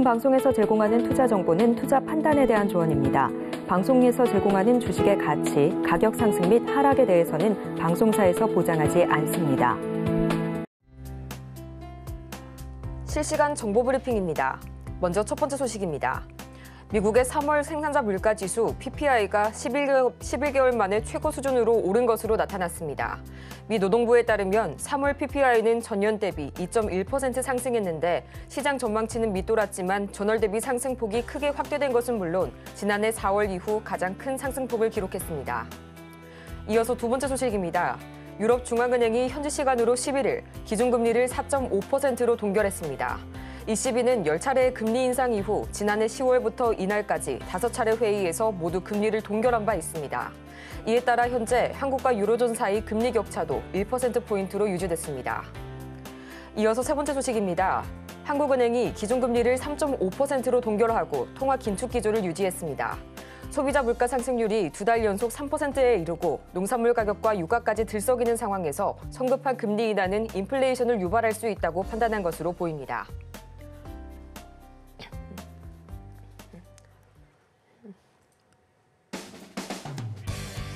방송에서 제공하는 투자 정보는 투자 판단에 대한 조언입니다. 방송에서 제공하는 주식의 가치, 가격 상승 및 하락에 대해서는 방송사에서 보장하지 않습니다. 실시간 정보 브리핑입니다. 먼저 첫 번째 소식입니다. 미국의 3월 생산자 물가지수 PPI가 11개월 만에 최고 수준으로 오른 것으로 나타났습니다. 미 노동부에 따르면 3월 PPI는 전년 대비 2.1% 상승했는데 시장 전망치는 밑돌았지만 전월 대비 상승폭이 크게 확대된 것은 물론 지난해 4월 이후 가장 큰 상승폭을 기록했습니다. 이어서 두 번째 소식입니다. 유럽 중앙은행이 현지 시간으로 11일 기준금리를 4.5%로 동결했습니다. ECB는 10차례의 금리 인상 이후 지난해 10월부터 이날까지 5차례 회의에서 모두 금리를 동결한 바 있습니다. 이에 따라 현재 한국과 유로존 사이 금리 격차도 1%포인트로 유지됐습니다. 이어서 세 번째 소식입니다. 한국은행이 기준금리를 3.5%로 동결하고 통화 긴축 기조를 유지했습니다. 소비자 물가 상승률이 2달 연속 3%에 이르고 농산물 가격과 유가까지 들썩이는 상황에서 성급한 금리 인하는 인플레이션을 유발할 수 있다고 판단한 것으로 보입니다.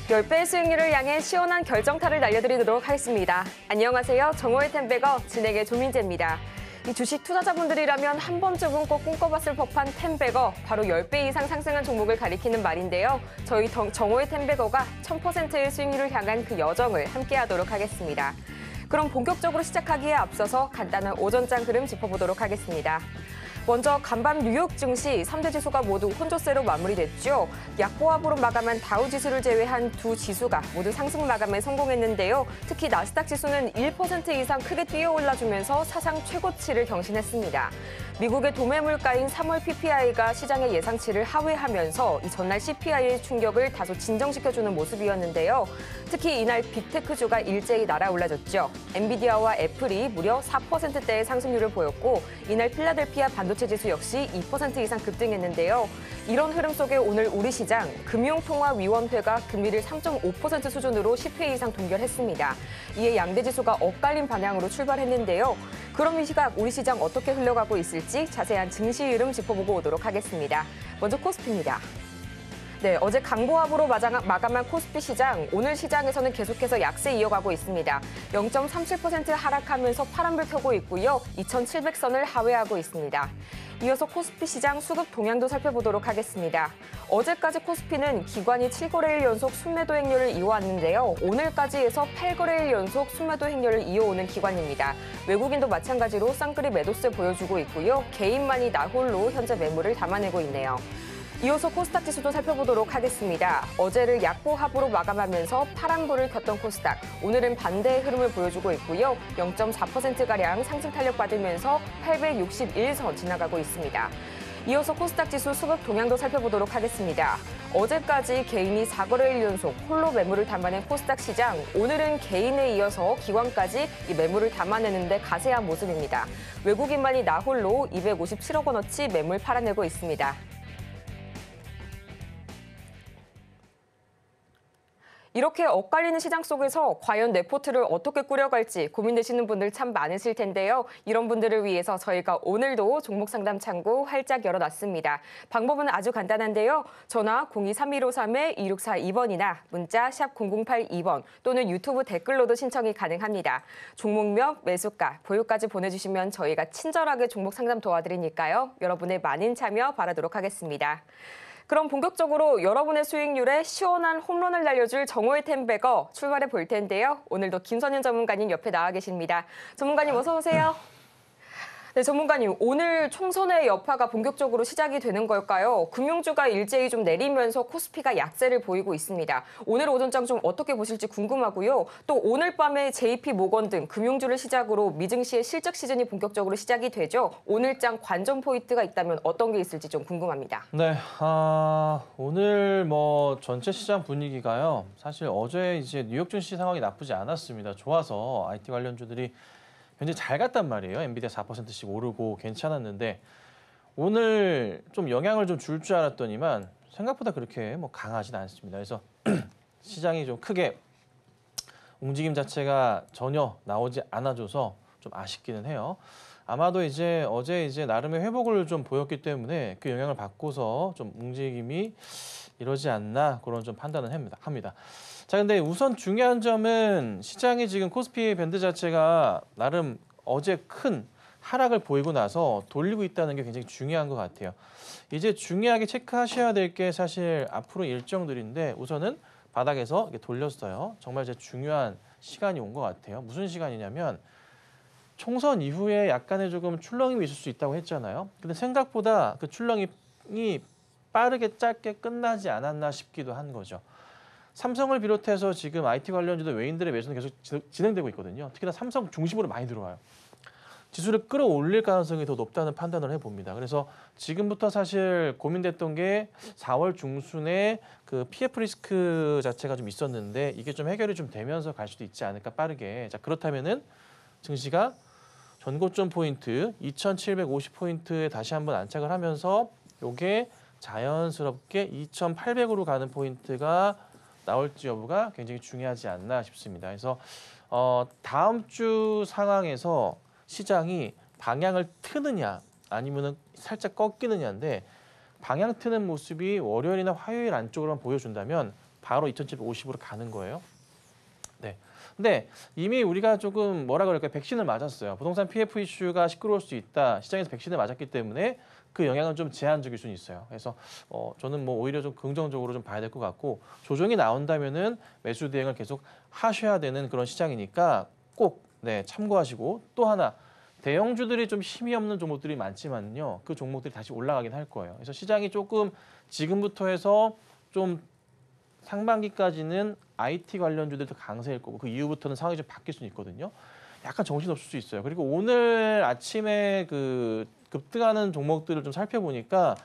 (10배의) 수익률을 향해 시원한 결정타를 날려드리도록 하겠습니다. 안녕하세요. 정호의 텐베거 진행의 조민재입니다. 이 주식 투자자분들이라면 한 번쯤은 꼭 꿈꿔봤을 법한 텐베거, 바로 10배 이상 상승한 종목을 가리키는 말인데요. 저희 정호의 텐베거가 1000%의 수익률을 향한 그 여정을 함께하도록 하겠습니다. 그럼 본격적으로 시작하기에 앞서서 간단한 오전장 흐름 짚어보도록 하겠습니다. 먼저 간밤 뉴욕 증시 3대 지수가 모두 혼조세로 마무리됐죠. 약보합으로 마감한 다우 지수를 제외한 두 지수가 모두 상승 마감에 성공했는데요. 특히 나스닥 지수는 1% 이상 크게 뛰어올라주면서 사상 최고치를 경신했습니다. 미국의 도매 물가인 3월 PPI가 시장의 예상치를 하회하면서 이 전날 CPI의 충격을 다소 진정시켜주는 모습이었는데요. 특히 이날 빅테크주가 일제히 날아올라졌죠. 엔비디아와 애플이 무려 4%대의 상승률을 보였고 이날 필라델피아 반도체 지수 역시 2% 이상 급등했는데요. 이런 흐름 속에 오늘 우리 시장 금융통화위원회가 금리를 3.5% 수준으로 10회 이상 동결했습니다. 이에 양대 지수가 엇갈린 방향으로 출발했는데요. 그럼 이 시각 우리 시장 어떻게 흘러가고 있을지 자세한 증시 흐름 짚어보고 오도록 하겠습니다. 먼저 코스피입니다. 네, 어제 강보합으로 마감한 코스피 시장, 오늘 시장에서는 계속해서 약세 이어가고 있습니다. 0.37% 하락하면서 파란불 켜고 있고요. 2,700선을 하회하고 있습니다. 이어서 코스피 시장 수급 동향도 살펴보도록 하겠습니다. 어제까지 코스피는 기관이 7거래일 연속 순매도 행렬을 이어왔는데요. 오늘까지 해서 8거래일 연속 순매도 행렬을 이어오는 기관입니다. 외국인도 마찬가지로 쌍끌이 매도세 보여주고 있고요. 개인만이 나홀로 현재 매물을 담아내고 있네요. 이어서 코스닥 지수도 살펴보도록 하겠습니다. 어제를 약보합으로 마감하면서 파란불을 켰던 코스닥, 오늘은 반대의 흐름을 보여주고 있고요. 0.4%가량 상승 탄력받으면서 861선 지나가고 있습니다. 이어서 코스닥 지수 수급 동향도 살펴보도록 하겠습니다. 어제까지 개인이 4거래일 연속 홀로 매물을 담아낸 코스닥 시장, 오늘은 개인에 이어서 기관까지 이 매물을 담아내는데 가세한 모습입니다. 외국인만이 나홀로 257억 원어치 매물 팔아내고 있습니다. 이렇게 엇갈리는 시장 속에서 과연 레포트를 어떻게 꾸려갈지 고민되시는 분들 참 많으실 텐데요. 이런 분들을 위해서 저희가 오늘도 종목 상담 창구 활짝 열어놨습니다. 방법은 아주 간단한데요. 전화 023153-2642번이나 문자 샵 0082번 또는 유튜브 댓글로도 신청이 가능합니다. 종목명, 매수가, 보유까지 보내주시면 저희가 친절하게 종목 상담 도와드리니까요. 여러분의 많은 참여 바라도록 하겠습니다. 그럼 본격적으로 여러분의 수익률에 시원한 홈런을 날려줄 정호의 텐베거 출발해 볼 텐데요. 오늘도 김선윤 전문가님 옆에 나와 계십니다. 전문가님 어서 오세요. 네, 전문가님, 오늘 총선의 여파가 본격적으로 시작이 되는 걸까요? 금융주가 일제히 좀 내리면서 코스피가 약세를 보이고 있습니다. 오늘 오전장 좀 어떻게 보실지 궁금하고요. 또 오늘 밤에 JP모건 등 금융주를 시작으로 미증시의 실적 시즌이 본격적으로 시작이 되죠. 오늘장 관전 포인트가 있다면 어떤 게 있을지 좀 궁금합니다. 네, 오늘 전체 시장 분위기가요. 사실 어제 이제 뉴욕 증시 상황이 나쁘지 않았습니다. 좋아서 IT 관련주들이 굉장히 잘 갔단 말이에요. 엔비디아 4%씩 오르고 괜찮았는데 오늘 좀 영향을 좀 줄 줄 알았더니만 생각보다 그렇게 강하진 않습니다. 그래서 시장이 좀 크게 움직임 자체가 전혀 나오지 않아줘서 좀 아쉽기는 해요. 아마도 이제 어제 나름의 회복을 좀 보였기 때문에 그 영향을 받고서 좀 움직임이 이러지 않나 그런 좀 판단을 합니다. 자, 근데 우선 중요한 점은 시장이 지금 코스피 밴드 자체가 나름 어제 큰 하락을 보이고 나서 돌리고 있다는 게 굉장히 중요한 것 같아요. 이제 중요하게 체크하셔야 될 게 사실 앞으로 일정들인데 우선은 바닥에서 이렇게 돌렸어요. 정말 이제 중요한 시간이 온 것 같아요. 무슨 시간이냐면 총선 이후에 약간의 조금 출렁임이 있을 수 있다고 했잖아요. 근데 생각보다 그 출렁임이 빠르게 짧게 끝나지 않았나 싶기도 한 거죠. 삼성을 비롯해서 지금 IT 관련주들 외인들의 매수는 계속 진행되고 있거든요. 특히나 삼성 중심으로 많이 들어와요. 지수를 끌어올릴 가능성이 더 높다는 판단을 해봅니다. 그래서 지금부터 사실 고민됐던 게 4월 중순에 그 PF 리스크 자체가 좀 있었는데 이게 좀 해결이 좀 되면서 갈 수도 있지 않을까 빠르게. 자, 그렇다면은 증시가 전고점 포인트 2,750포인트에 다시 한번 안착을 하면서 이게 자연스럽게 2,800으로 가는 포인트가 나올지 여부가 굉장히 중요하지 않나 싶습니다. 그래서 다음 주 상황에서 시장이 방향을 트느냐 아니면은 살짝 꺾이느냐인데 방향 트는 모습이 월요일이나 화요일 안쪽으로만 보여준다면 바로 2,750으로 가는 거예요. 네. 근데 이미 우리가 조금 뭐라 그럴까요? 백신을 맞았어요. 부동산 PF 이슈가 시끄러울 수 있다. 시장에서 백신을 맞았기 때문에 그 영향은 좀 제한적일 수는 있어요. 그래서 저는 뭐 오히려 좀 긍정적으로 좀 봐야 될 것 같고 조정이 나온다면은 매수 대응을 계속 하셔야 되는 그런 시장이니까 꼭 참고하시고 또 하나 대형주들이 좀 힘이 없는 종목들이 많지만요. 그 종목들이 다시 올라가긴 할 거예요. 그래서 시장이 조금 지금부터 해서 좀 상반기까지는 IT 관련주들도 강세일 거고 그 이후부터는 상황이 좀 바뀔 수는 있거든요. 약간 정신없을 수 있어요. 그리고 오늘 아침에 그 급등하는 종목들을 좀 살펴보니까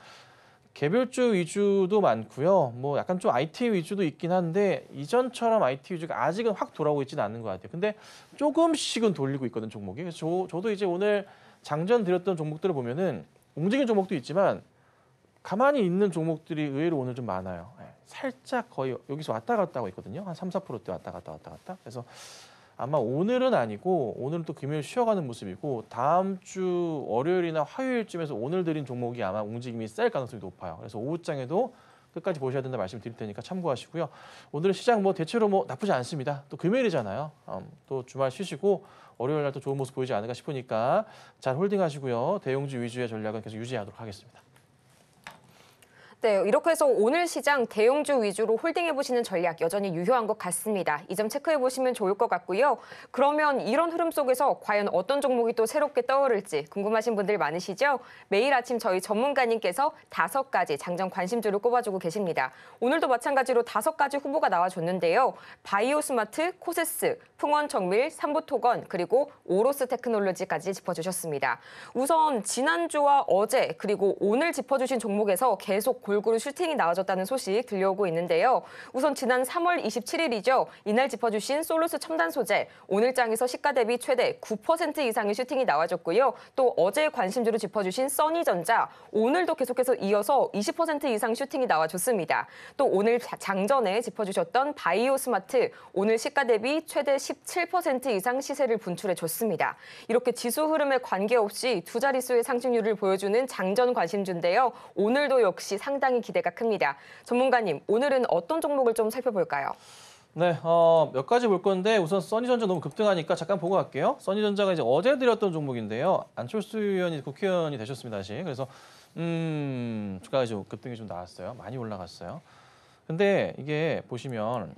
개별주 위주도 많고요. 뭐 약간 좀 IT 위주도 있긴 한데 이전처럼 IT 위주가 아직은 확 돌아오고 있지는 않는 것 같아요. 근데 조금씩은 돌리고 있거든 종목이. 그래서 저도 이제 오늘 장전 드렸던 종목들을 보면은 움직이는 종목도 있지만 가만히 있는 종목들이 의외로 오늘 좀 많아요. 살짝 거의 여기서 왔다 갔다 하고 있거든요. 한 3, 4%대 왔다 갔다. 그래서 아마 오늘은 아니고 오늘은 또 금요일 쉬어가는 모습이고 다음 주 월요일이나 화요일쯤에서 오늘 드린 종목이 아마 움직임이 셀 가능성이 높아요. 그래서 오후장에도 끝까지 보셔야 된다 말씀 드릴 테니까 참고하시고요. 오늘 시장 뭐 대체로 뭐 나쁘지 않습니다. 또 금요일이잖아요. 또 주말 쉬시고 월요일 날 또 좋은 모습 보이지 않을까 싶으니까 잘 홀딩하시고요. 대형주 위주의 전략은 계속 유지하도록 하겠습니다. 네, 이렇게 해서 오늘 시장 대형주 위주로 홀딩해보시는 전략 여전히 유효한 것 같습니다. 이 점 체크해보시면 좋을 것 같고요. 그러면 이런 흐름 속에서 과연 어떤 종목이 또 새롭게 떠오를지 궁금하신 분들 많으시죠? 매일 아침 저희 전문가님께서 5가지 장전 관심주를 꼽아주고 계십니다. 오늘도 마찬가지로 5가지 후보가 나와줬는데요. 바이오스마트, 코세스, 풍원정밀, 삼부토건, 그리고 오로스 테크놀로지까지 짚어주셨습니다. 우선 지난주와 어제 그리고 오늘 짚어주신 종목에서 계속 골고루 슈팅이 나와줬다는 소식 들려오고 있는데요. 우선 지난 3월 27일이죠. 이날 짚어주신 솔루스 첨단 소재, 오늘장에서 시가 대비 최대 9% 이상의 슈팅이 나와줬고요. 또 어제 관심주로 짚어주신 써니전자, 오늘도 계속해서 이어서 20% 이상 슈팅이 나와줬습니다. 또 오늘 장전에 짚어주셨던 바이오스마트, 오늘 시가 대비 최대 17% 이상 시세를 분출해줬습니다. 이렇게 지수 흐름에 관계없이 두 자릿수의 상승률을 보여주는 장전 관심주인데요. 오늘도 역시 상당히 기대가 큽니다. 전문가님, 오늘은 어떤 종목을 좀 살펴볼까요? 네, 몇 가지 볼 건데 우선 써니전자 너무 급등하니까 잠깐 보고 갈게요. 써니전자가 이제 어제 드렸던 종목인데요. 안철수 의원이 국회의원이 되셨습니다, 다시. 그래서 주가가 좀 급등이 좀 나왔어요. 많이 올라갔어요. 근데 이게 보시면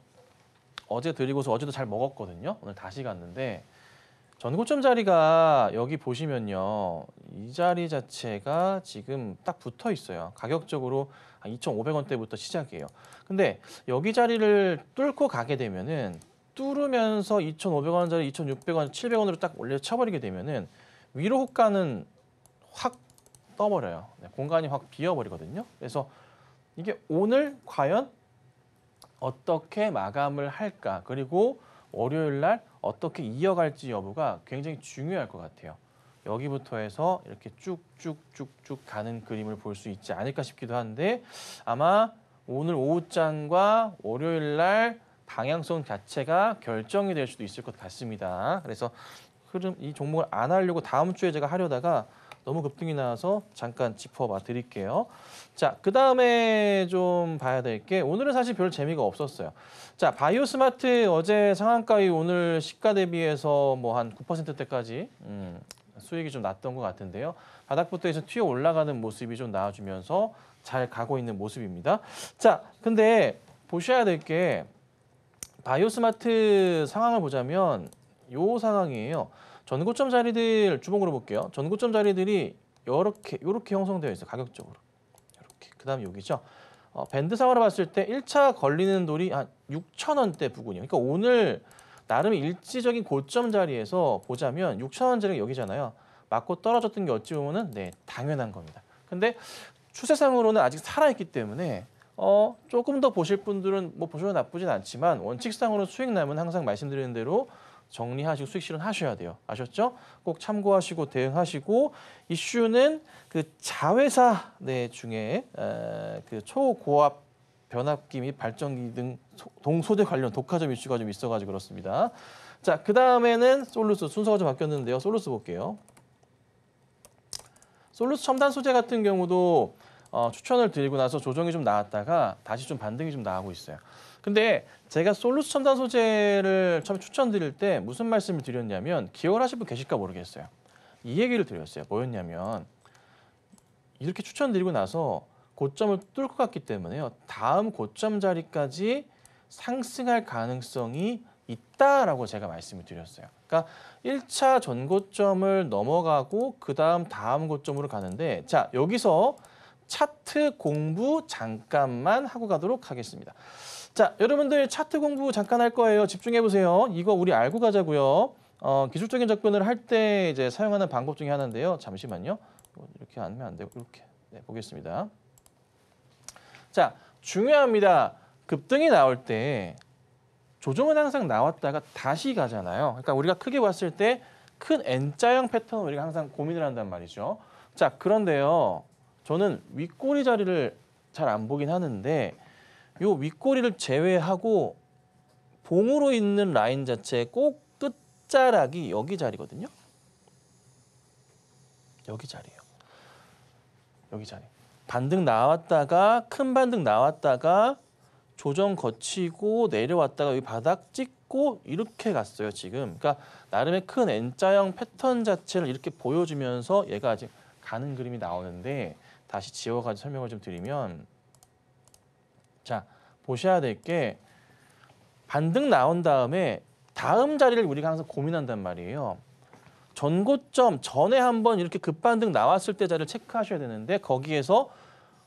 어제 드리고서 어제도 잘 먹었거든요. 오늘 다시 갔는데 전고점 자리가 여기 보시면요. 이 자리 자체가 지금 딱 붙어 있어요. 가격적으로 2,500원대부터 시작이에요. 근데 여기 자리를 뚫고 가게 되면은 뚫으면서 2,500원짜리 2,600원, 700원으로 딱 올려 쳐버리게 되면은 위로 호가는 확 떠버려요. 공간이 확 비어버리거든요. 그래서 이게 오늘 과연 어떻게 마감을 할까? 그리고 월요일 날 어떻게 이어갈지 여부가 굉장히 중요할 것 같아요. 여기부터 해서 이렇게 쭉쭉쭉쭉 가는 그림을 볼 수 있지 않을까 싶기도 한데 아마 오늘 오후장과 월요일 날 방향성 자체가 결정이 될 수도 있을 것 같습니다. 그래서 흐름 이 종목을 안 하려고 다음 주에 제가 하려다가 너무 급등이 나와서 잠깐 짚어봐 드릴게요. 자, 그다음에 좀 봐야 될 게 오늘은 사실 별 재미가 없었어요. 자, 바이오스마트 어제 상한가이 오늘 시가 대비해서 뭐 한 9%대까지 수익이 좀 났던 것 같은데요. 바닥부터 해서 튀어 올라가는 모습이 좀 나와주면서 잘 가고 있는 모습입니다. 자, 근데 보셔야 될 게 바이오스마트 상황을 보자면 요 상황이에요. 전고점 자리들 주봉으로 볼게요. 전고점 자리들이 요렇게 형성되어 있어요. 가격적으로. 이렇게. 그다음에 여기죠. 밴드 상으로 봤을 때 1차 걸리는 돌이 한 6,000원대 부근이에요. 그러니까 오늘 나름 일지적인 고점 자리에서 보자면 6,000원 자리가 여기잖아요. 맞고 떨어졌던 게 어찌 보면은 네, 당연한 겁니다. 근데 추세상으로는 아직 살아있기 때문에 조금 더 보실 분들은 뭐 보셔도 나쁘진 않지만 원칙상으로 수익 나면 항상 말씀드리는 대로 정리하시고 수익 실현하셔야 돼요. 아셨죠? 꼭 참고하시고 대응하시고 이슈는 그 자회사 중에 그 초고압 변압기 및 발전기 등 동소재 관련 독과점 이슈가 좀 있어가지고 그렇습니다. 자, 그 다음에는 솔루스 순서가 좀 바뀌었는데요. 솔루스 볼게요. 솔루스 첨단 소재 같은 경우도 추천을 드리고 나서 조정이 좀 나왔다가 다시 좀 반등이 좀 나오고 있어요. 근데 제가 솔루스 첨단 소재를 처음에 추천드릴 때 무슨 말씀을 드렸냐면 기억을 하실 분 계실까 모르겠어요. 이 얘기를 드렸어요. 뭐였냐면 이렇게 추천드리고 나서 고점을 뚫을 것 같기 때문에요. 다음 고점 자리까지 상승할 가능성이 있다라고 제가 말씀을 드렸어요. 그러니까 1차 전고점을 넘어가고 다음 고점으로 가는데 자, 여기서 차트 공부 잠깐만 하고 가도록 하겠습니다. 자, 여러분들 차트 공부 잠깐 할 거예요. 집중해 보세요. 이거 우리 알고 가자고요. 기술적인 접근을 할 때 이제 사용하는 방법 중에 하나인데요. 잠시만요. 이렇게 하면 안 되고 이렇게 보겠습니다. 자, 중요합니다. 급등이 나올 때 조정은 항상 나왔다가 다시 가잖아요. 그러니까 우리가 크게 봤을 때 큰 N자형 패턴을 우리가 항상 고민을 한단 말이죠. 자, 그런데요. 저는 윗꼬리 자리를 잘 안 보긴 하는데 요 윗꼬리를 제외하고 봉으로 있는 라인 자체의 꼭 끝자락이 여기 자리거든요. 여기 자리예요. 여기 자리. 반등 나왔다가 큰 반등 나왔다가 조정 거치고 내려왔다가 여기 바닥 찍고 이렇게 갔어요, 지금. 그러니까 나름의 큰 N자형 패턴 자체를 이렇게 보여주면서 얘가 아직 가는 그림이 나오는데 다시 지워가지고 설명을 좀 드리면 자, 보셔야 될 게 반등 나온 다음에 다음 자리를 우리가 항상 고민한단 말이에요. 전고점 전에 한번 이렇게 급반등 나왔을 때 자리를 체크하셔야 되는데 거기에서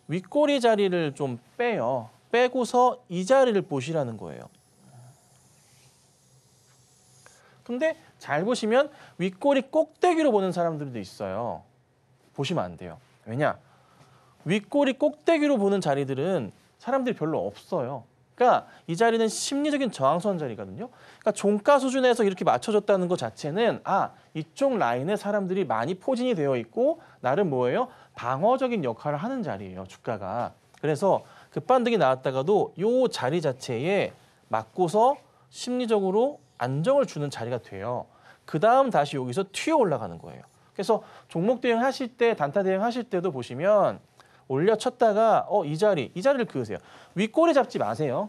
윗꼬리 자리를 좀 빼요. 빼고서 이 자리를 보시라는 거예요. 근데 잘 보시면 윗꼬리 꼭대기로 보는 사람들도 있어요. 보시면 안 돼요. 왜냐? 윗꼬리 꼭대기로 보는 자리들은 사람들이 별로 없어요. 그러니까 이 자리는 심리적인 저항선 자리거든요. 그러니까 종가 수준에서 이렇게 맞춰졌다는 것 자체는 이쪽 라인에 사람들이 많이 포진이 되어 있고 나름 뭐예요? 방어적인 역할을 하는 자리예요, 주가가. 그래서 급반등이 나왔다가도 이 자리 자체에 맞고서 심리적으로 안정을 주는 자리가 돼요. 그 다음 다시 여기서 튀어 올라가는 거예요. 그래서 종목 대응 하실 때, 단타 대응 하실 때도 보시면 올려쳤다가 이 자리를 그으세요. 윗꼬리 잡지 마세요.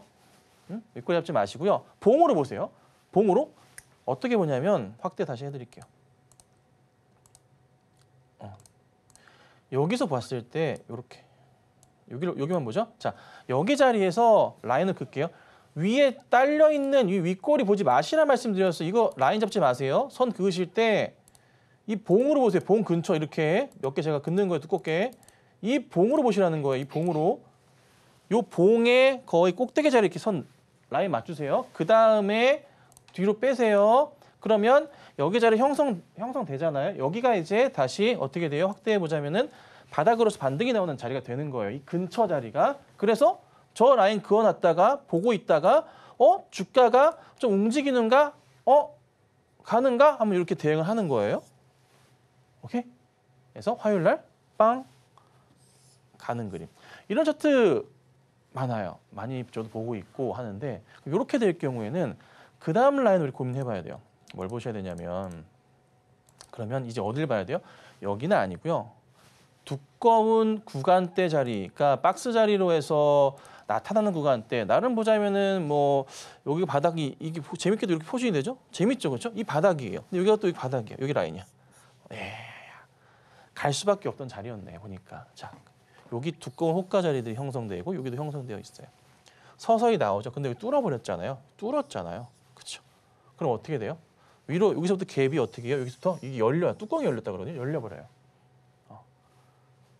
윗꼬리 잡지 마시고요. 봉으로 보세요. 봉으로 어떻게 보냐면 확대 다시 해드릴게요. 여기서 봤을 때 이렇게 여기만 보죠. 자, 여기 자리에서 라인을 그을게요. 위에 딸려 있는 이 윗꼬리 보지 마시라 말씀드렸어요. 이거 라인 잡지 마세요. 선 그으실 때 이 봉으로 보세요. 봉 근처 이렇게 몇 개 제가 긋는 거예요. 두껍게. 이 봉으로 보시라는 거예요. 이 봉으로. 요 봉에 거의 꼭대기 자리 이렇게 선 라인 맞추세요. 그 다음에 뒤로 빼세요. 그러면 여기 자리 형성되잖아요. 여기가 이제 다시 어떻게 돼요? 확대해 보자면은 바닥으로서 반등이 나오는 자리가 되는 거예요. 이 근처 자리가. 그래서 저 라인 그어놨다가 보고 있다가 주가가 좀 움직이는가? 가는가? 하면 이렇게 대응을 하는 거예요. 오케이? 그래서 화요일 날 빵 가는 그림. 이런 차트 많아요. 많이 저도 보고 있고 하는데 이렇게 될 경우에는 그 다음 라인 우리 고민해봐야 돼요. 뭘 보셔야 되냐면 그러면 이제 어딜 봐야 돼요? 여기는 아니고요. 두꺼운 구간대 자리, 그러니까 박스 자리로 해서 나타나는 구간대. 나름 보자면은 뭐 여기 바닥이 이게 재밌게도 이렇게 포진이 되죠? 재밌죠, 그렇죠? 이 바닥이에요. 근데 여기가 또 이 바닥이에요. 여기 라인이야. 갈 수밖에 없던 자리였네 보니까. 자, 여기 두꺼운 호가 자리들이 형성되고 여기도 형성되어 있어요. 서서히 나오죠. 근데 여기 뚫어버렸잖아요. 뚫었잖아요. 그렇죠? 그럼 어떻게 돼요? 위로 여기서부터 갭이 어떻게 해요? 여기서부터 이게 열려요. 뚜껑이 열렸다 그러거든요. 열려버려요.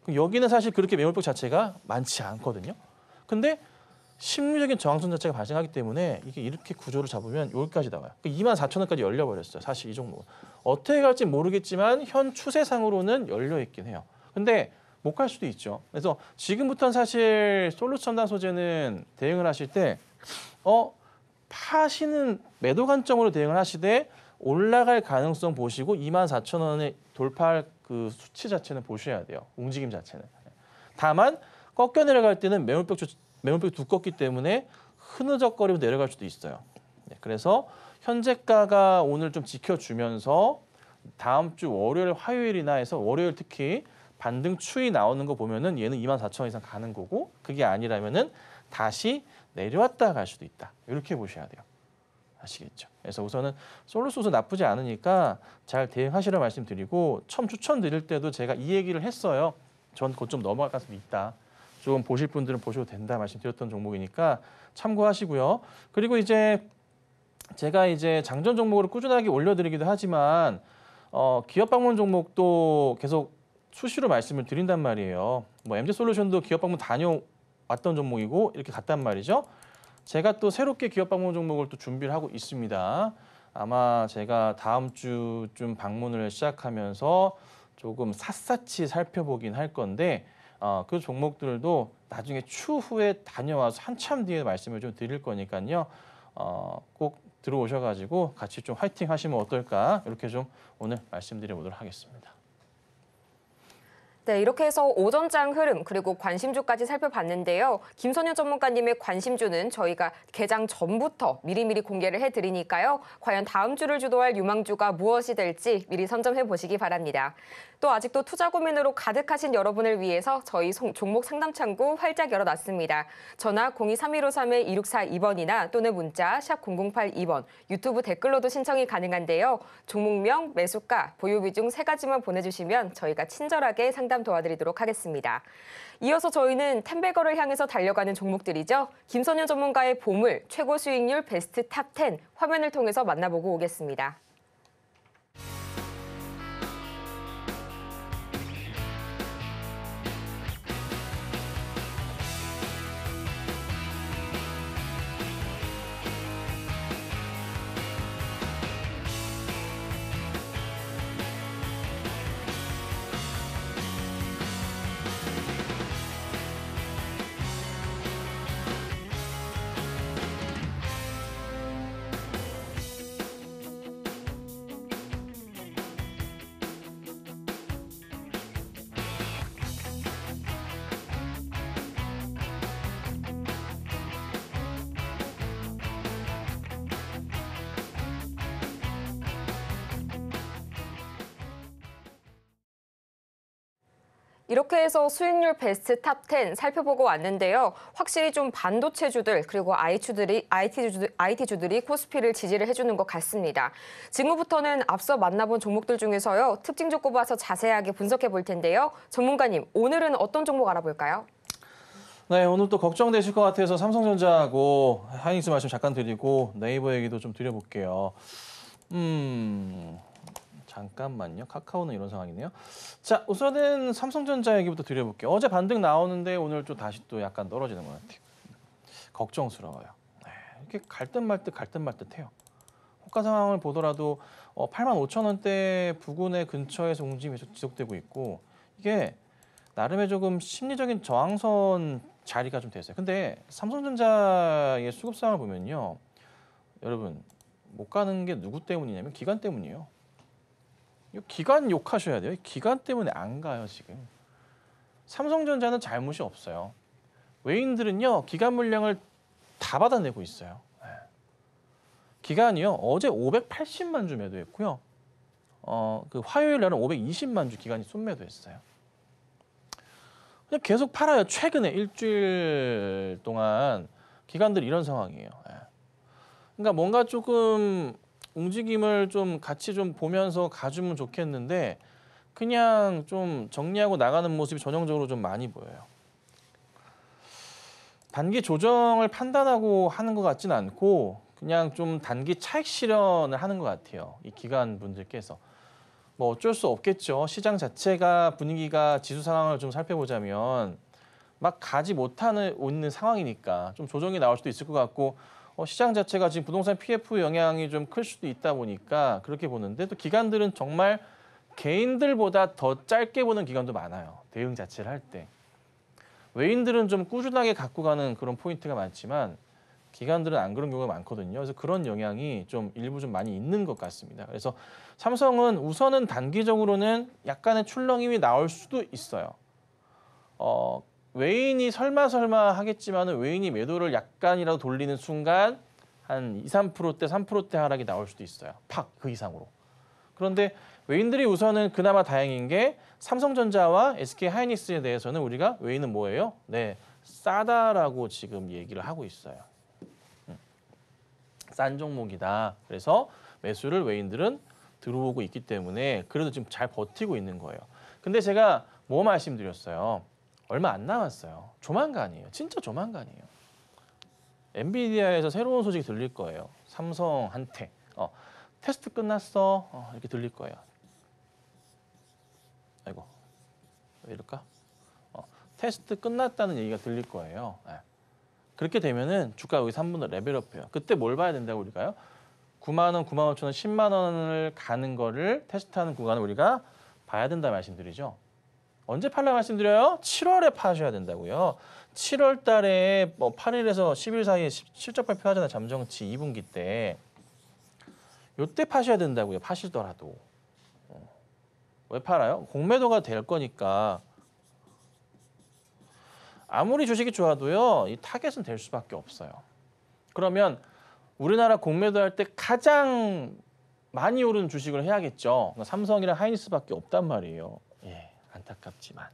그럼 여기는 사실 그렇게 매물폭 자체가 많지 않거든요. 근데 심리적인 저항선 자체가 발생하기 때문에 이게 이렇게 구조를 잡으면 여기까지 나와요. 24,000원까지 열려버렸어요. 사실 이 종목은. 어떻게 갈지 모르겠지만 현 추세상으로는 열려 있긴 해요. 근데 못 갈 수도 있죠. 그래서 지금부터는 사실 솔루션단 소재는 대응을 하실 때 파시는 매도 관점으로 대응을 하시되 올라갈 가능성 보시고 24,000원에 돌파할 그 수치 자체는 보셔야 돼요. 움직임 자체는. 다만 꺾여 내려갈 때는 매물벽이 두껍기 때문에 흐느적거리고 내려갈 수도 있어요. 그래서 현재가가 오늘 좀 지켜주면서 다음 주 월요일, 화요일이나 해서 월요일 특히 반등 추이 나오는 거 보면은 얘는 24,000원 이상 가는 거고 그게 아니라면은 다시 내려왔다 갈 수도 있다. 이렇게 보셔야 돼요. 아시겠죠? 그래서 우선은 솔루스도 나쁘지 않으니까 잘 대응하시라 말씀드리고 처음 추천드릴 때도 제가 이 얘기를 했어요. 전 곧 좀 넘어갈 가능성이 있다. 좀 보실 분들은 보셔도 된다 말씀드렸던 종목이니까 참고하시고요. 그리고 이제 제가 이제 장전 종목으로 꾸준하게 올려드리기도 하지만 기업 방문 종목도 계속 수시로 말씀을 드린단 말이에요. 뭐 MZ솔루션도 기업 방문 다녀왔던 종목이고 이렇게 갔단 말이죠. 제가 또 새롭게 기업 방문 종목을 또 준비를 하고 있습니다. 아마 제가 다음 주쯤 방문을 시작하면서 조금 샅샅이 살펴보긴 할 건데 그 종목들도 나중에 추후에 다녀와서 한참 뒤에 말씀을 좀 드릴 거니까요. 꼭 들어오셔가지고 같이 좀 화이팅 하시면 어떨까 이렇게 좀 오늘 말씀드려보도록 하겠습니다. 네, 이렇게 해서 오전장 흐름 그리고 관심주까지 살펴봤는데요. 김선현 전문가님의 관심주는 저희가 개장 전부터 미리미리 공개를 해드리니까요. 과연 다음 주를 주도할 유망주가 무엇이 될지 미리 선점해 보시기 바랍니다. 또 아직도 투자 고민으로 가득하신 여러분을 위해서 저희 종목 상담 창구 활짝 열어놨습니다. 전화 023153-2642번이나 또는 문자 샵 0082번, 유튜브 댓글로도 신청이 가능한데요. 종목명, 매수가, 보유 비중 3가지만 보내주시면 저희가 친절하게 상담 도와드리도록 하겠습니다. 이어서 저희는 텐베거를 향해서 달려가는 종목들이죠. 김선현 전문가의 보물, 최고 수익률 베스트 탑 10 화면을 통해서 만나보고 오겠습니다. 이렇게 해서 수익률 베스트 탑 10 살펴보고 왔는데요. 확실히 좀 반도체주들 그리고 IT주들이 코스피를 지지를 해주는 것 같습니다. 지금부터는 앞서 만나본 종목들 중에서요. 특징주 꼽아서 자세하게 분석해 볼 텐데요. 전문가님, 오늘은 어떤 종목 알아볼까요? 네, 오늘 또 걱정되실 것 같아서 삼성전자하고 하이닉스 말씀 잠깐 드리고 네이버 얘기도 좀 드려볼게요. 잠깐만요. 카카오는 이런 상황이네요. 자, 우선은 삼성전자 얘기부터 드려볼게요. 어제 반등 나오는데 오늘 또 다시 또 약간 떨어지는 것 같아요. 걱정스러워요. 네, 이렇게 갈 듯 말 듯 해요. 호가 상황을 보더라도 85,000원대 부근의 근처에서 움직임이 지속되고 있고 이게 나름의 조금 심리적인 저항선 자리가 좀 됐어요. 근데 삼성전자의 수급 상황을 보면요. 여러분, 못 가는 게 누구 때문이냐면 기관 때문이에요. 기관 욕하셔야 돼요. 기관 때문에 안 가요, 지금. 삼성전자는 잘못이 없어요. 외인들은요, 기관 물량을 다 받아내고 있어요. 기관이요, 어제 580만 주 매도했고요. 그 화요일 날은 520만 주 기관이 순매도했어요. 그냥 계속 팔아요. 최근에 일주일 동안 기관들이 이런 상황이에요. 그러니까 뭔가 조금 움직임을 좀 같이 좀 보면서 가주면 좋겠는데 그냥 좀 정리하고 나가는 모습이 전형적으로 좀 많이 보여요. 단기 조정을 판단하고 하는 것 같지는 않고 그냥 좀 단기 차익 실현을 하는 것 같아요. 이 기관 분들께서. 뭐 어쩔 수 없겠죠. 시장 자체가 분위기가 지수 상황을 좀 살펴보자면 막 가지 못하는 있는 상황이니까 좀 조정이 나올 수도 있을 것 같고 시장 자체가 지금 부동산 PF 영향이 좀 클 수도 있다 보니까 그렇게 보는데 또 기관들은 정말 개인들보다 더 짧게 보는 기관도 많아요. 대응 자체를 할 때. 외인들은 좀 꾸준하게 갖고 가는 그런 포인트가 많지만 기관들은 안 그런 경우가 많거든요. 그래서 그런 영향이 좀 일부 좀 많이 있는 것 같습니다. 그래서 삼성은 우선은 단기적으로는 약간의 출렁임이 나올 수도 있어요. 외인이 설마 하겠지만은 외인이 매도를 약간이라도 돌리는 순간 한 2, 3%대, 3%대 하락이 나올 수도 있어요. 팍 그 이상으로. 그런데 외인들이 우선은 그나마 다행인 게 삼성전자와 SK하이닉스에 대해서는 우리가 외인은 뭐예요? 네, 싸다라고 지금 얘기를 하고 있어요. 싼 종목이다. 그래서 매수를 외인들은 들어오고 있기 때문에 그래도 지금 잘 버티고 있는 거예요. 근데 제가 뭐 말씀드렸어요? 얼마 안 남았어요. 조만간이에요. 진짜 조만간이에요. 엔비디아에서 새로운 소식이 들릴 거예요. 삼성한테. 테스트 끝났어. 이렇게 들릴 거예요. 아이고, 왜 이럴까? 테스트 끝났다는 얘기가 들릴 거예요. 네. 그렇게 되면은 주가 여기서 한 번 더 레벨업해요. 그때 뭘 봐야 된다고 우리가요? 9만 원, 9만 5천 원, 10만 원을 가는 거를 테스트하는 구간을 우리가 봐야 된다 말씀드리죠. 언제 팔라 말씀드려요? 7월에 파셔야 된다고요. 7월 달에 뭐 8일에서 10일 사이에 실적 발표하잖아요. 잠정치 2분기 때. 요때 파셔야 된다고요. 파시더라도. 왜 팔아요? 공매도가 될 거니까. 아무리 주식이 좋아도요. 이 타겟은 될 수밖에 없어요. 그러면 우리나라 공매도 할 때 가장 많이 오른 주식을 해야겠죠. 그러니까 삼성이랑 하이닉스밖에 없단 말이에요. 예, 안타깝지만.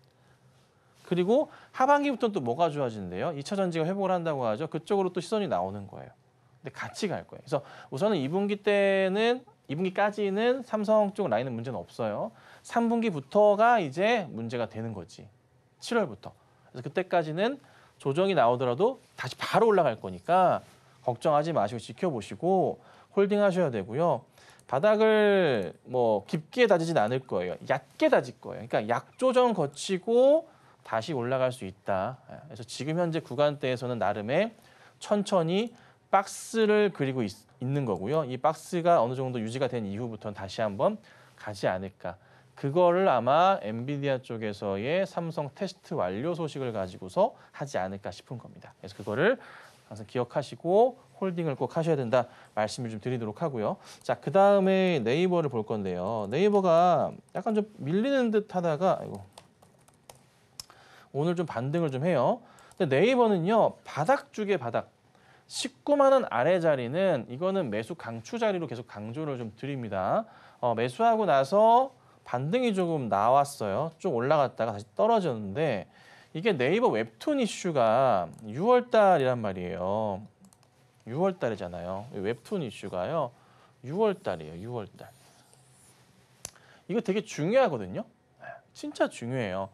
그리고 하반기부터는 또 뭐가 좋아지는데요? 2차 전지가 회복을 한다고 하죠. 그쪽으로 또 시선이 나오는 거예요. 근데 같이 갈 거예요. 그래서 우선은 2분기까지는 삼성 쪽 라인은 문제는 없어요. 3분기부터가 이제 문제가 되는 거지. 7월부터. 그래서 그때까지는 조정이 나오더라도 다시 바로 올라갈 거니까 걱정하지 마시고 지켜보시고 홀딩하셔야 되고요. 바닥을 뭐 깊게 다지진 않을 거예요. 얕게 다질 거예요. 그러니까 약조정 거치고 다시 올라갈 수 있다. 그래서 지금 현재 구간대에서는 나름의 천천히 박스를 그리고 있는 거고요. 이 박스가 어느 정도 유지가 된 이후부터는 다시 한번 가지 않을까. 그거를 아마 엔비디아 쪽에서의 삼성 테스트 완료 소식을 가지고서 하지 않을까 싶은 겁니다. 그래서 그거를 항상 기억하시고 홀딩을 꼭 하셔야 된다 말씀을 좀 드리도록 하고요. 자, 그다음에 네이버를 볼 건데요. 네이버가 약간 좀 밀리는 듯 하다가 오늘 좀 반등을 좀 해요. 근데 네이버는요. 바닥 중에 바닥. 19만 원 아래 자리는 이거는 매수 강추 자리로 계속 강조를 좀 드립니다. 매수하고 나서 반등이 조금 나왔어요. 좀 올라갔다가 다시 떨어졌는데 이게 네이버 웹툰 이슈가 6월 달이란 말이에요. 6월 달이잖아요. 웹툰 이슈가요. 6월 달이에요. 6월 달. 이거 되게 중요하거든요. 진짜 중요해요.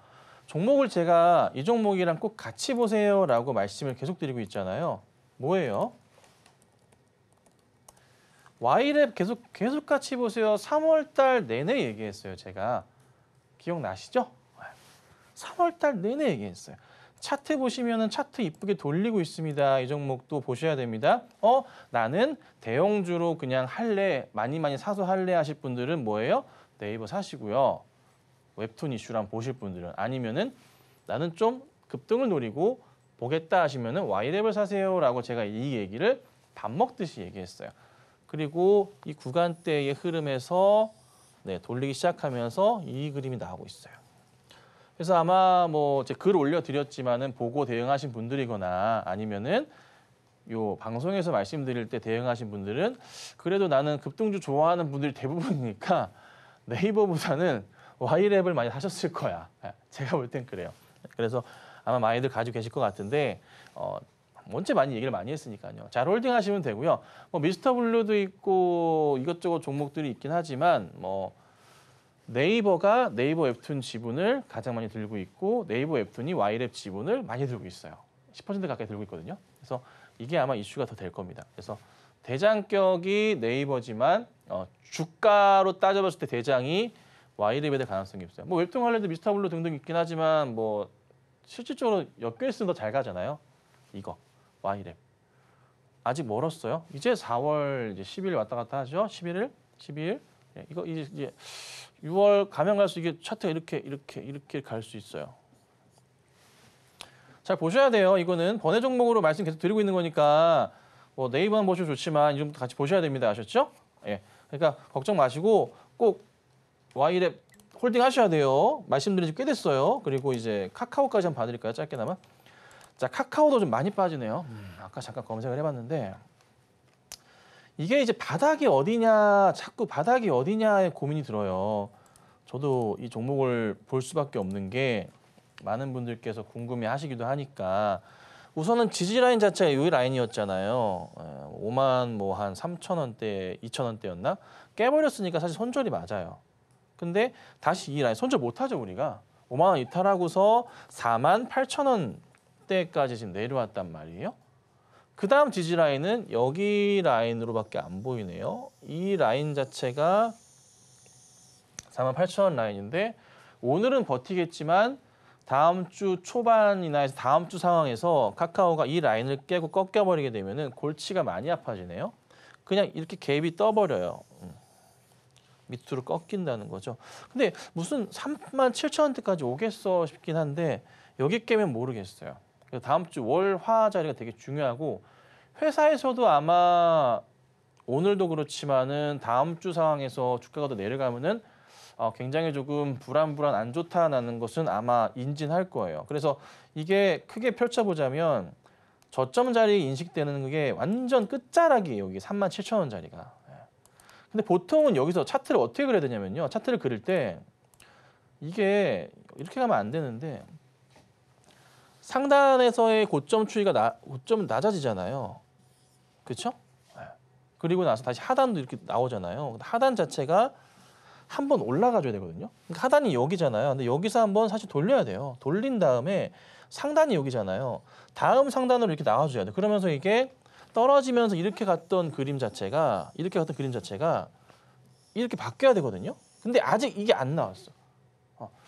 종목을 제가 이 종목이랑 꼭 같이 보세요라고 말씀을 계속 드리고 있잖아요. 뭐예요? Y랩 계속 같이 보세요. 3월 달 내내 얘기했어요. 제가. 기억나시죠? 3월 달 내내 얘기했어요. 차트 보시면은 차트 이쁘게 돌리고 있습니다. 이 종목도 보셔야 됩니다. 나는 대형주로 그냥 할래, 많이 사서 할래 하실 분들은 뭐예요? 네이버 사시고요. 웹툰 이슈랑 보실 분들은 아니면은 나는 좀 급등을 노리고 보겠다 하시면은 Y랩을 사세요라고 제가 이 얘기를 밥 먹듯이 얘기했어요. 그리고 이 구간대의 흐름에서 돌리기 시작하면서 이 그림이 나오고 있어요. 그래서 아마 뭐 제 글 올려드렸지만은 보고 대응하신 분들이거나 아니면은 요 방송에서 말씀드릴 때 대응하신 분들은 그래도 나는 급등주 좋아하는 분들이 대부분이니까 네이버보다는 Y랩을 많이 하셨을 거야. 제가 볼 땐 그래요. 그래서 아마 많이들 가지고 계실 것 같은데 언제 많이 얘기를 많이 했으니까요. 잘 홀딩하시면 되고요. 뭐 미스터 블루도 있고 이것저것 종목들이 있긴 하지만 뭐 네이버가 네이버 웹툰 지분을 가장 많이 들고 있고 네이버 웹툰이 Y랩 지분을 많이 들고 있어요. 10% 가까이 들고 있거든요. 그래서 이게 아마 이슈가 더 될 겁니다. 그래서 대장격이 네이버지만 주가로 따져봤을 때 대장이 Y랩에 될 가능성이 있어요. 뭐 웹툰 관련도 미스터 블루 등등 있긴 하지만 뭐 실질적으로 엮여 있으면 더 잘 가잖아요. 이거 Y랩 아직 멀었어요. 이제 4월 이제 10일 왔다 갔다 하죠. 11일, 12일. 이거 이제 6월 가면 갈수록 이게 차트가 이렇게 갈 수 있어요. 잘 보셔야 돼요. 이거는 번외 종목으로 말씀 계속 드리고 있는 거니까 뭐 네이버만 보셔도 좋지만 이 정도 같이 보셔야 됩니다. 아셨죠? 예. 그러니까 걱정 마시고 꼭 Y랩 홀딩 하셔야 돼요. 말씀드린 지 꽤 됐어요. 그리고 이제 카카오까지 한번 봐드릴까요? 짧게나마. 자, 카카오도 좀 많이 빠지네요. 아까 잠깐 검색을 해봤는데 이게 이제 바닥이 어디냐, 자꾸 바닥이 어디냐에 고민이 들어요. 저도 이 종목을 볼 수밖에 없는 게 많은 분들께서 궁금해하시기도 하니까 우선은 지지 라인 자체가 이 라인이었잖아요. 5만 뭐 한 3,000원대, 2,000원대였나? 깨버렸으니까 사실 손절이 맞아요. 근데 다시 이 라인 손절 못하죠 우리가. 5만 원 이탈하고서 4만 8,000원대까지 지금 내려왔단 말이에요. 그 다음 지지 라인은 여기 라인으로밖에 안 보이네요. 이 라인 자체가 48,000원 라인인데 오늘은 버티겠지만 다음 주 초반이나 해서 다음 주 상황에서 카카오가 이 라인을 깨고 꺾여버리게 되면은 골치가 많이 아파지네요. 그냥 이렇게 갭이 떠버려요. 밑으로 꺾인다는 거죠. 근데 무슨 37,000원대까지 오겠어 싶긴 한데 여기 깨면 모르겠어요. 다음 주 월, 화 자리가 되게 중요하고 회사에서도 아마 오늘도 그렇지만은 다음 주 상황에서 주가가 더 내려가면은 굉장히 조금 불안 안 좋다라는 것은 아마 인지할 거예요. 그래서 이게 크게 펼쳐보자면 저점 자리 인식되는 게 완전 끝자락이에요. 이게 37,000원 자리가. 근데 보통은 여기서 차트를 어떻게 그려야 되냐면요. 차트를 그릴 때 이게 이렇게 가면 안 되는데 상단에서의 고점 추이가 고점은 낮아지잖아요. 그렇죠? 그리고 나서 다시 하단도 이렇게 나오잖아요. 하단 자체가 한번 올라가줘야 되거든요. 그러니까 하단이 여기잖아요. 근데 여기서 한번 사실 돌려야 돼요. 돌린 다음에 상단이 여기잖아요. 다음 상단으로 이렇게 나와줘야 돼. 그러면서 이게 떨어지면서 이렇게 갔던 그림 자체가 이렇게 바뀌어야 되거든요. 근데 아직 이게 안 나왔어.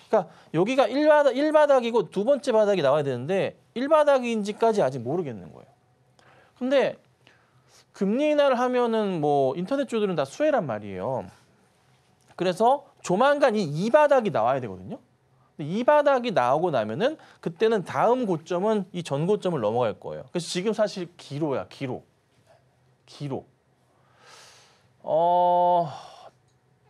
그러니까 여기가 1바닥이고 두 번째 바닥이 나와야 되는데 1바닥인지까지 아직 모르겠는 거예요. 근데 금리 인하를 하면은 뭐 인터넷주들은 다 수혜란 말이에요. 그래서 조만간 이 2바닥이 나와야 되거든요. 근데 2바닥이 나오고 나면은 그때는 다음 고점은 이 전 고점을 넘어갈 거예요. 그래서 지금 사실 기로.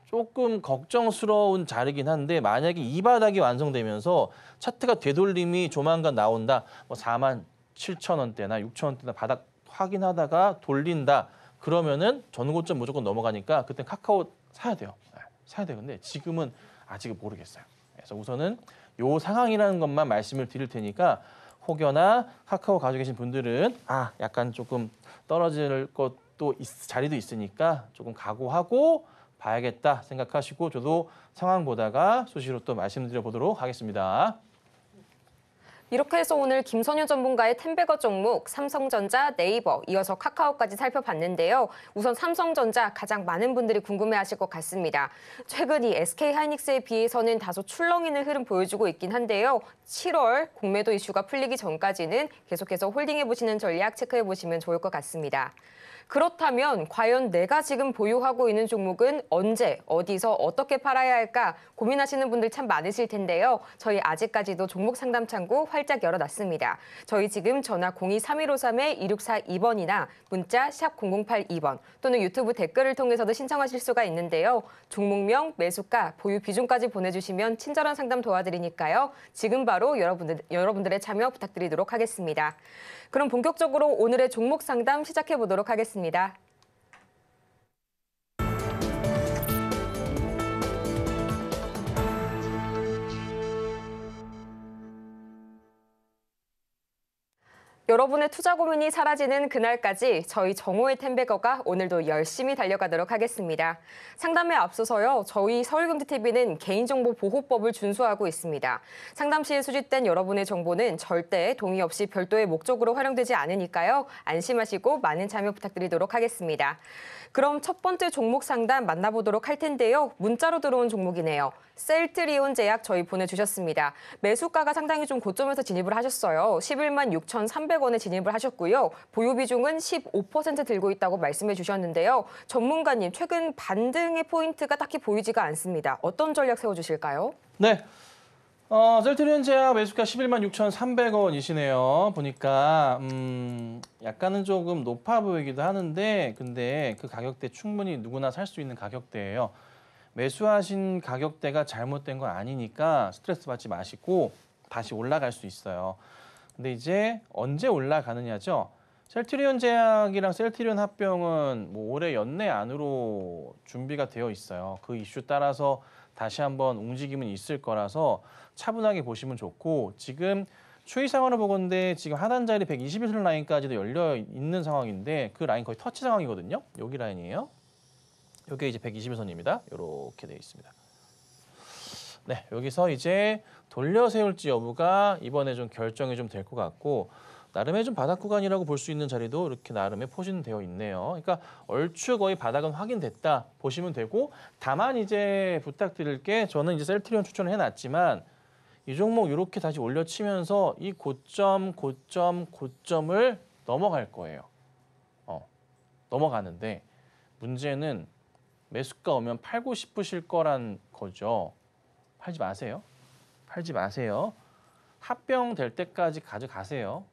조금 걱정스러운 자리긴 한데 만약에 이 바닥이 완성되면서 차트가 되돌림이 조만간 나온다. 뭐 47,000원대나 6,000원대나 바닥 확인하다가 돌린다. 그러면은 전고점 무조건 넘어가니까 그때 카카오 사야 돼요. 사야 돼요. 근데 지금은 아직 모르겠어요. 그래서 우선은 요 상황이라는 것만 말씀을 드릴 테니까 혹여나 카카오 가지고 계신 분들은 약간 조금 떨어질 것도 자리도 있으니까 조금 각오하고 봐야겠다 생각하시고 저도 상황 보다가 수시로 또 말씀드려 보도록 하겠습니다. 이렇게 해서 오늘 김선유 전문가의 텐베거 종목 삼성전자, 네이버, 이어서 카카오까지 살펴봤는데요. 우선 삼성전자 가장 많은 분들이 궁금해하실 것 같습니다. 최근 이 SK하이닉스에 비해서는 다소 출렁이는 흐름 보여주고 있긴 한데요. 7월 공매도 이슈가 풀리기 전까지는 계속해서 홀딩해보시는 전략 체크해보시면 좋을 것 같습니다. 그렇다면 과연 내가 지금 보유하고 있는 종목은 언제, 어디서, 어떻게 팔아야 할까 고민하시는 분들 참 많으실 텐데요. 저희 아직까지도 종목 상담 창구 활짝 열어놨습니다. 저희 지금 전화 02-3153-2642번이나 문자 샵 0082번 또는 유튜브 댓글을 통해서도 신청하실 수가 있는데요. 종목명, 매수가, 보유 비중까지 보내주시면 친절한 상담 도와드리니까요. 지금 바로 여러분들의 참여 부탁드리도록 하겠습니다. 그럼 본격적으로 오늘의 종목 상담 시작해 보도록 하겠습니다. 여러분의 투자 고민이 사라지는 그날까지 저희 정오의 텐베거가 오늘도 열심히 달려가도록 하겠습니다. 상담에 앞서서요, 저희 서울경제TV는 개인정보보호법을 준수하고 있습니다. 상담 시에 수집된 여러분의 정보는 절대 동의 없이 별도의 목적으로 활용되지 않으니까요. 안심하시고 많은 참여 부탁드리도록 하겠습니다. 그럼 첫 번째 종목 상담 만나보도록 할 텐데요. 문자로 들어온 종목이네요. 셀트리온 제약 저희 보내주셨습니다. 매수가가 상당히 좀 고점에서 진입을 하셨어요. 11만 6,300원에 진입을 하셨고요. 보유 비중은 15% 들고 있다고 말씀해 주셨는데요. 전문가님, 최근 반등의 포인트가 딱히 보이지가 않습니다. 어떤 전략 세워주실까요? 네. 셀트리온 제약 매수가 11만 6,300원이시네요. 보니까 약간은 조금 높아 보이기도 하는데 근데 그 가격대 충분히 누구나 살 수 있는 가격대예요. 매수하신 가격대가 잘못된 건 아니니까 스트레스 받지 마시고 다시 올라갈 수 있어요. 근데 이제 언제 올라가느냐죠. 셀트리온 제약이랑 셀트리온 합병은 뭐 올해 연내 안으로 준비가 되어 있어요. 그 이슈 따라서 다시 한번 움직임은 있을 거라서 차분하게 보시면 좋고 지금 추이 상황을 보건데 지금 하단자리 121선 라인까지도 열려 있는 상황인데 그 라인 거의 터치 상황이거든요. 여기 라인이에요. 이게 이제 121선입니다. 이렇게 되어 있습니다. 네, 여기서 이제 돌려 세울지 여부가 이번에 좀 결정이 좀 될 것 같고 나름의 좀 바닥 구간이라고 볼 수 있는 자리도 이렇게 나름의 포진되어 있네요. 그러니까 얼추 거의 바닥은 확인됐다 보시면 되고 다만 이제 부탁드릴 게 저는 이제 셀트리온 추천을 해놨지만 이 종목 이렇게 다시 올려치면서 이 고점을 넘어갈 거예요. 넘어가는데 문제는 매수가 오면 팔고 싶으실 거란 거죠. 팔지 마세요. 팔지 마세요. 합병될 때까지 가져가세요.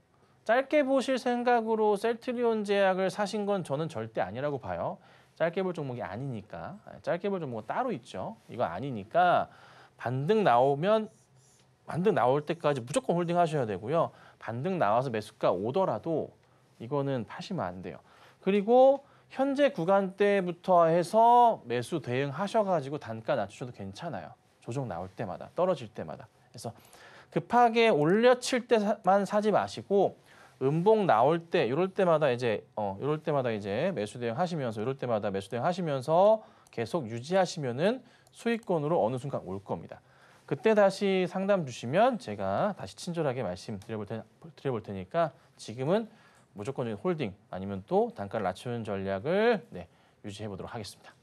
짧게 보실 생각으로 셀트리온 제약을 사신 건 저는 절대 아니라고 봐요. 짧게 볼 종목이 아니니까. 짧게 볼 종목은 따로 있죠. 이거 아니니까 반등 나올 때까지 무조건 홀딩 하셔야 되고요. 반등 나와서 매수가 오더라도 이거는 파시면 안 돼요. 그리고 현재 구간대부터 해서 매수 대응하셔가지고 단가 낮추셔도 괜찮아요. 조정 나올 때마다, 떨어질 때마다. 그래서 급하게 올려칠 때만 사지 마시고 음봉 나올 때 이럴 때마다 이제 매수 대응하시면서 이럴 때마다 매수 대응하시면서 계속 유지하시면은 수익권으로 어느 순간 올 겁니다. 그때 다시 상담 주시면 제가 다시 친절하게 말씀 드려볼 테니까 지금은 무조건 홀딩 아니면 또 단가를 낮추는 전략을 유지해 보도록 하겠습니다.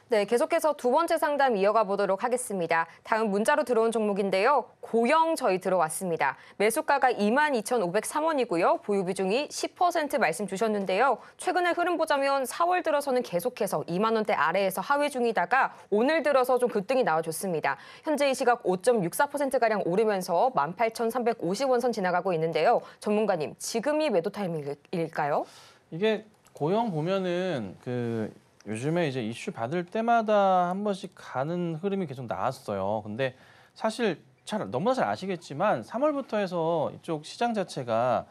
네, 계속해서 두 번째 상담 이어가 보도록 하겠습니다. 다음 문자로 들어온 종목인데요. 고영 저희 들어왔습니다. 매수가가 22,503원이고요. 보유 비중이 10% 말씀 주셨는데요. 최근에 흐름 보자면 4월 들어서는 계속해서 2만 원대 아래에서 하회 중이다가 오늘 들어서 좀 급등이 나와줬습니다. 현재 이 시각 5.64%가량 오르면서 18,350원 선 지나가고 있는데요. 전문가님, 지금이 매도 타이밍일까요? 이게 고영 보면은 요즘에 이제 이슈 받을 때마다 한 번씩 가는 흐름이 계속 나왔어요. 근데 사실 너무나 잘 아시겠지만 3월부터 해서 이쪽 시장 자체가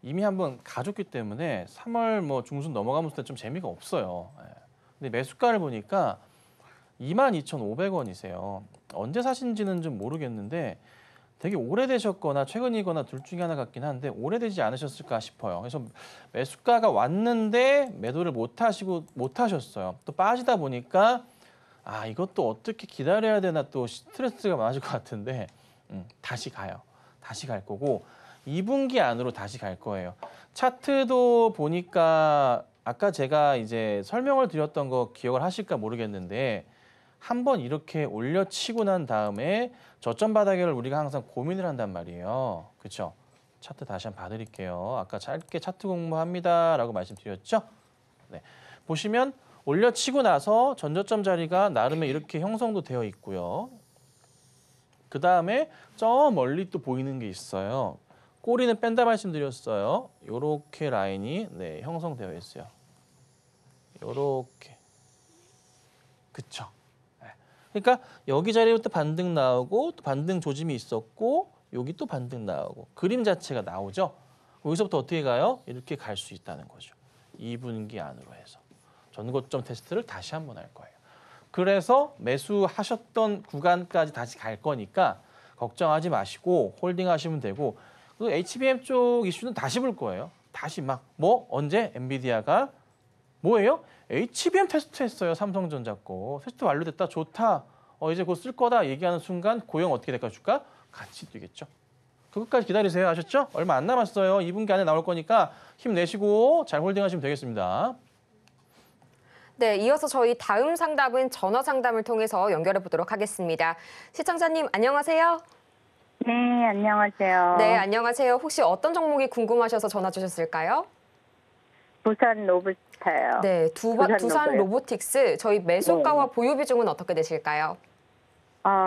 이미 한번 가졌기 때문에 3월 뭐 중순 넘어가면서 좀 재미가 없어요. 근데 매수가를 보니까 22,500원이세요. 언제 사신지는 좀 모르겠는데 되게 오래되셨거나 최근이거나 둘 중에 하나 같긴 한데 오래되지 않으셨을까 싶어요. 그래서 매수가가 왔는데 매도를 못 하셨어요. 또 빠지다 보니까 이것도 어떻게 기다려야 되나 또 스트레스가 많아질 것 같은데 다시 가요. 다시 갈 거고 2분기 안으로 다시 갈 거예요. 차트도 보니까 아까 제가 이제 설명을 드렸던 거 기억을 하실까 모르겠는데 한번 이렇게 올려치고 난 다음에 저점 바닥을 우리가 항상 고민을 한단 말이에요. 그렇죠? 차트 다시 한번 봐드릴게요. 아까 짧게 차트 공부합니다라고 말씀드렸죠? 네. 보시면 올려치고 나서 전저점 자리가 나름의 이렇게 형성도 되어 있고요. 그 다음에 저 멀리 또 보이는 게 있어요. 꼬리는 뺀다 말씀드렸어요. 요렇게 라인이 형성되어 있어요. 요렇게. 그쵸? 그러니까 여기 자리부터 반등 나오고 또 반등 조짐이 있었고 여기 또 반등 나오고 그림 자체가 나오죠. 여기서부터 어떻게 가요? 이렇게 갈 수 있다는 거죠. 2분기 안으로 해서. 전고점 테스트를 다시 한번 할 거예요. 그래서 매수하셨던 구간까지 다시 갈 거니까 걱정하지 마시고 홀딩 하시면 되고 그 HBM 쪽 이슈는 다시 볼 거예요. 다시 막 뭐 언제 엔비디아가 뭐예요? HBM 테스트했어요. 삼성전자 거. 테스트 완료됐다. 좋다. 이제 곧 쓸 거다 얘기하는 순간 고용 어떻게 될까 주가 같이 뛰겠죠. 그것까지 기다리세요. 아셨죠? 얼마 안 남았어요. 2분기 안에 나올 거니까 힘내시고 잘 홀딩하시면 되겠습니다. 네, 이어서 저희 다음 상담은 전화 상담을 통해서 연결해 보도록 하겠습니다. 시청자님 안녕하세요. 네, 안녕하세요. 네, 안녕하세요. 혹시 어떤 종목이 궁금하셔서 전화 주셨을까요? 부산 로봇스타요. 네, 두산 로봇. 로보틱스 저희 매수가와 네. 보유 비중은 어떻게 되실까요?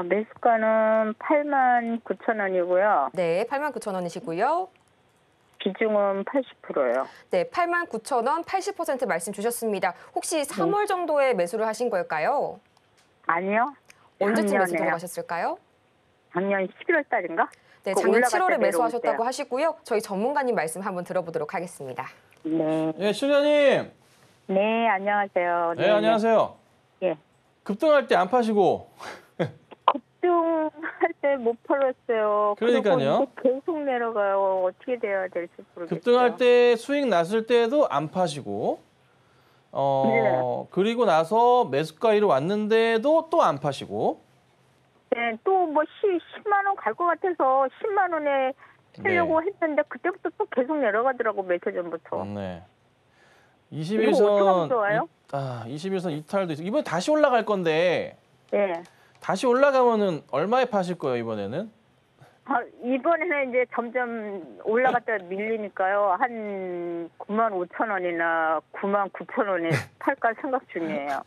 매수가는 89,000원이고요. 네, 89,000원이시고요. 비중은 80%예요. 네, 89,000원 80% 말씀 주셨습니다. 혹시 3월 정도에 매수를 하신 걸까요? 아니요. 언제쯤 매수 작년에요. 들어가셨을까요? 작년 11월 달인가? 네, 그 작년 올라갈 7월에 때 매수하셨다고 내려올 하시고요. 저희 전문가님 말씀 한번 들어보도록 하겠습니다. 네. 예, 실장님. 네, 안녕하세요. 네, 안녕하세요. 예. 급등할 때 안 파시고. 급등할 때 못 팔았어요. 그러니까요. 그리고 이제 계속 내려가요. 어떻게 돼야 될지 모르겠어요. 급등할 때 수익 났을 때도 안 파시고. 네. 그리고 나서 매수가 위로 왔는데도 또 안 파시고. 네, 또 뭐 10만 원 갈 것 같아서 10만 원에 쓰려고 했는데 그때부터 또 계속 내려가더라고 며칠 전부터. 네. 이거 어떻게 하면 좋아요? 21선 이탈도 있어. 이번에 다시 올라갈 건데 네. 다시 올라가면은 얼마에 파실 거예요, 이번에는? 이번에는 이제 점점 올라갔다 밀리니까요. 한 95,000원이나 99,000원에 팔까 생각 중이에요.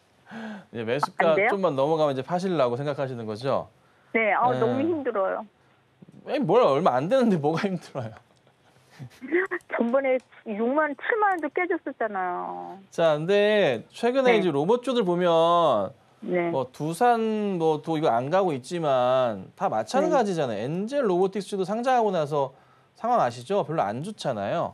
이제 안 매수가 돼요? 좀만 넘어가면 이제 파시려고 생각하시는 거죠? 네, 네. 너무 힘들어요. 뭘 얼마 안 되는데 뭐가 힘들어요? 전번에 6만, 7만 원도 깨졌었잖아요. 자, 근데 최근에 네. 이제 로봇주들 보면 네. 뭐 두산 또 이거 안 가고 있지만 다 마찬가지잖아요. 엔젤 로보틱스도 상장하고 나서 상황 아시죠? 별로 안 좋잖아요.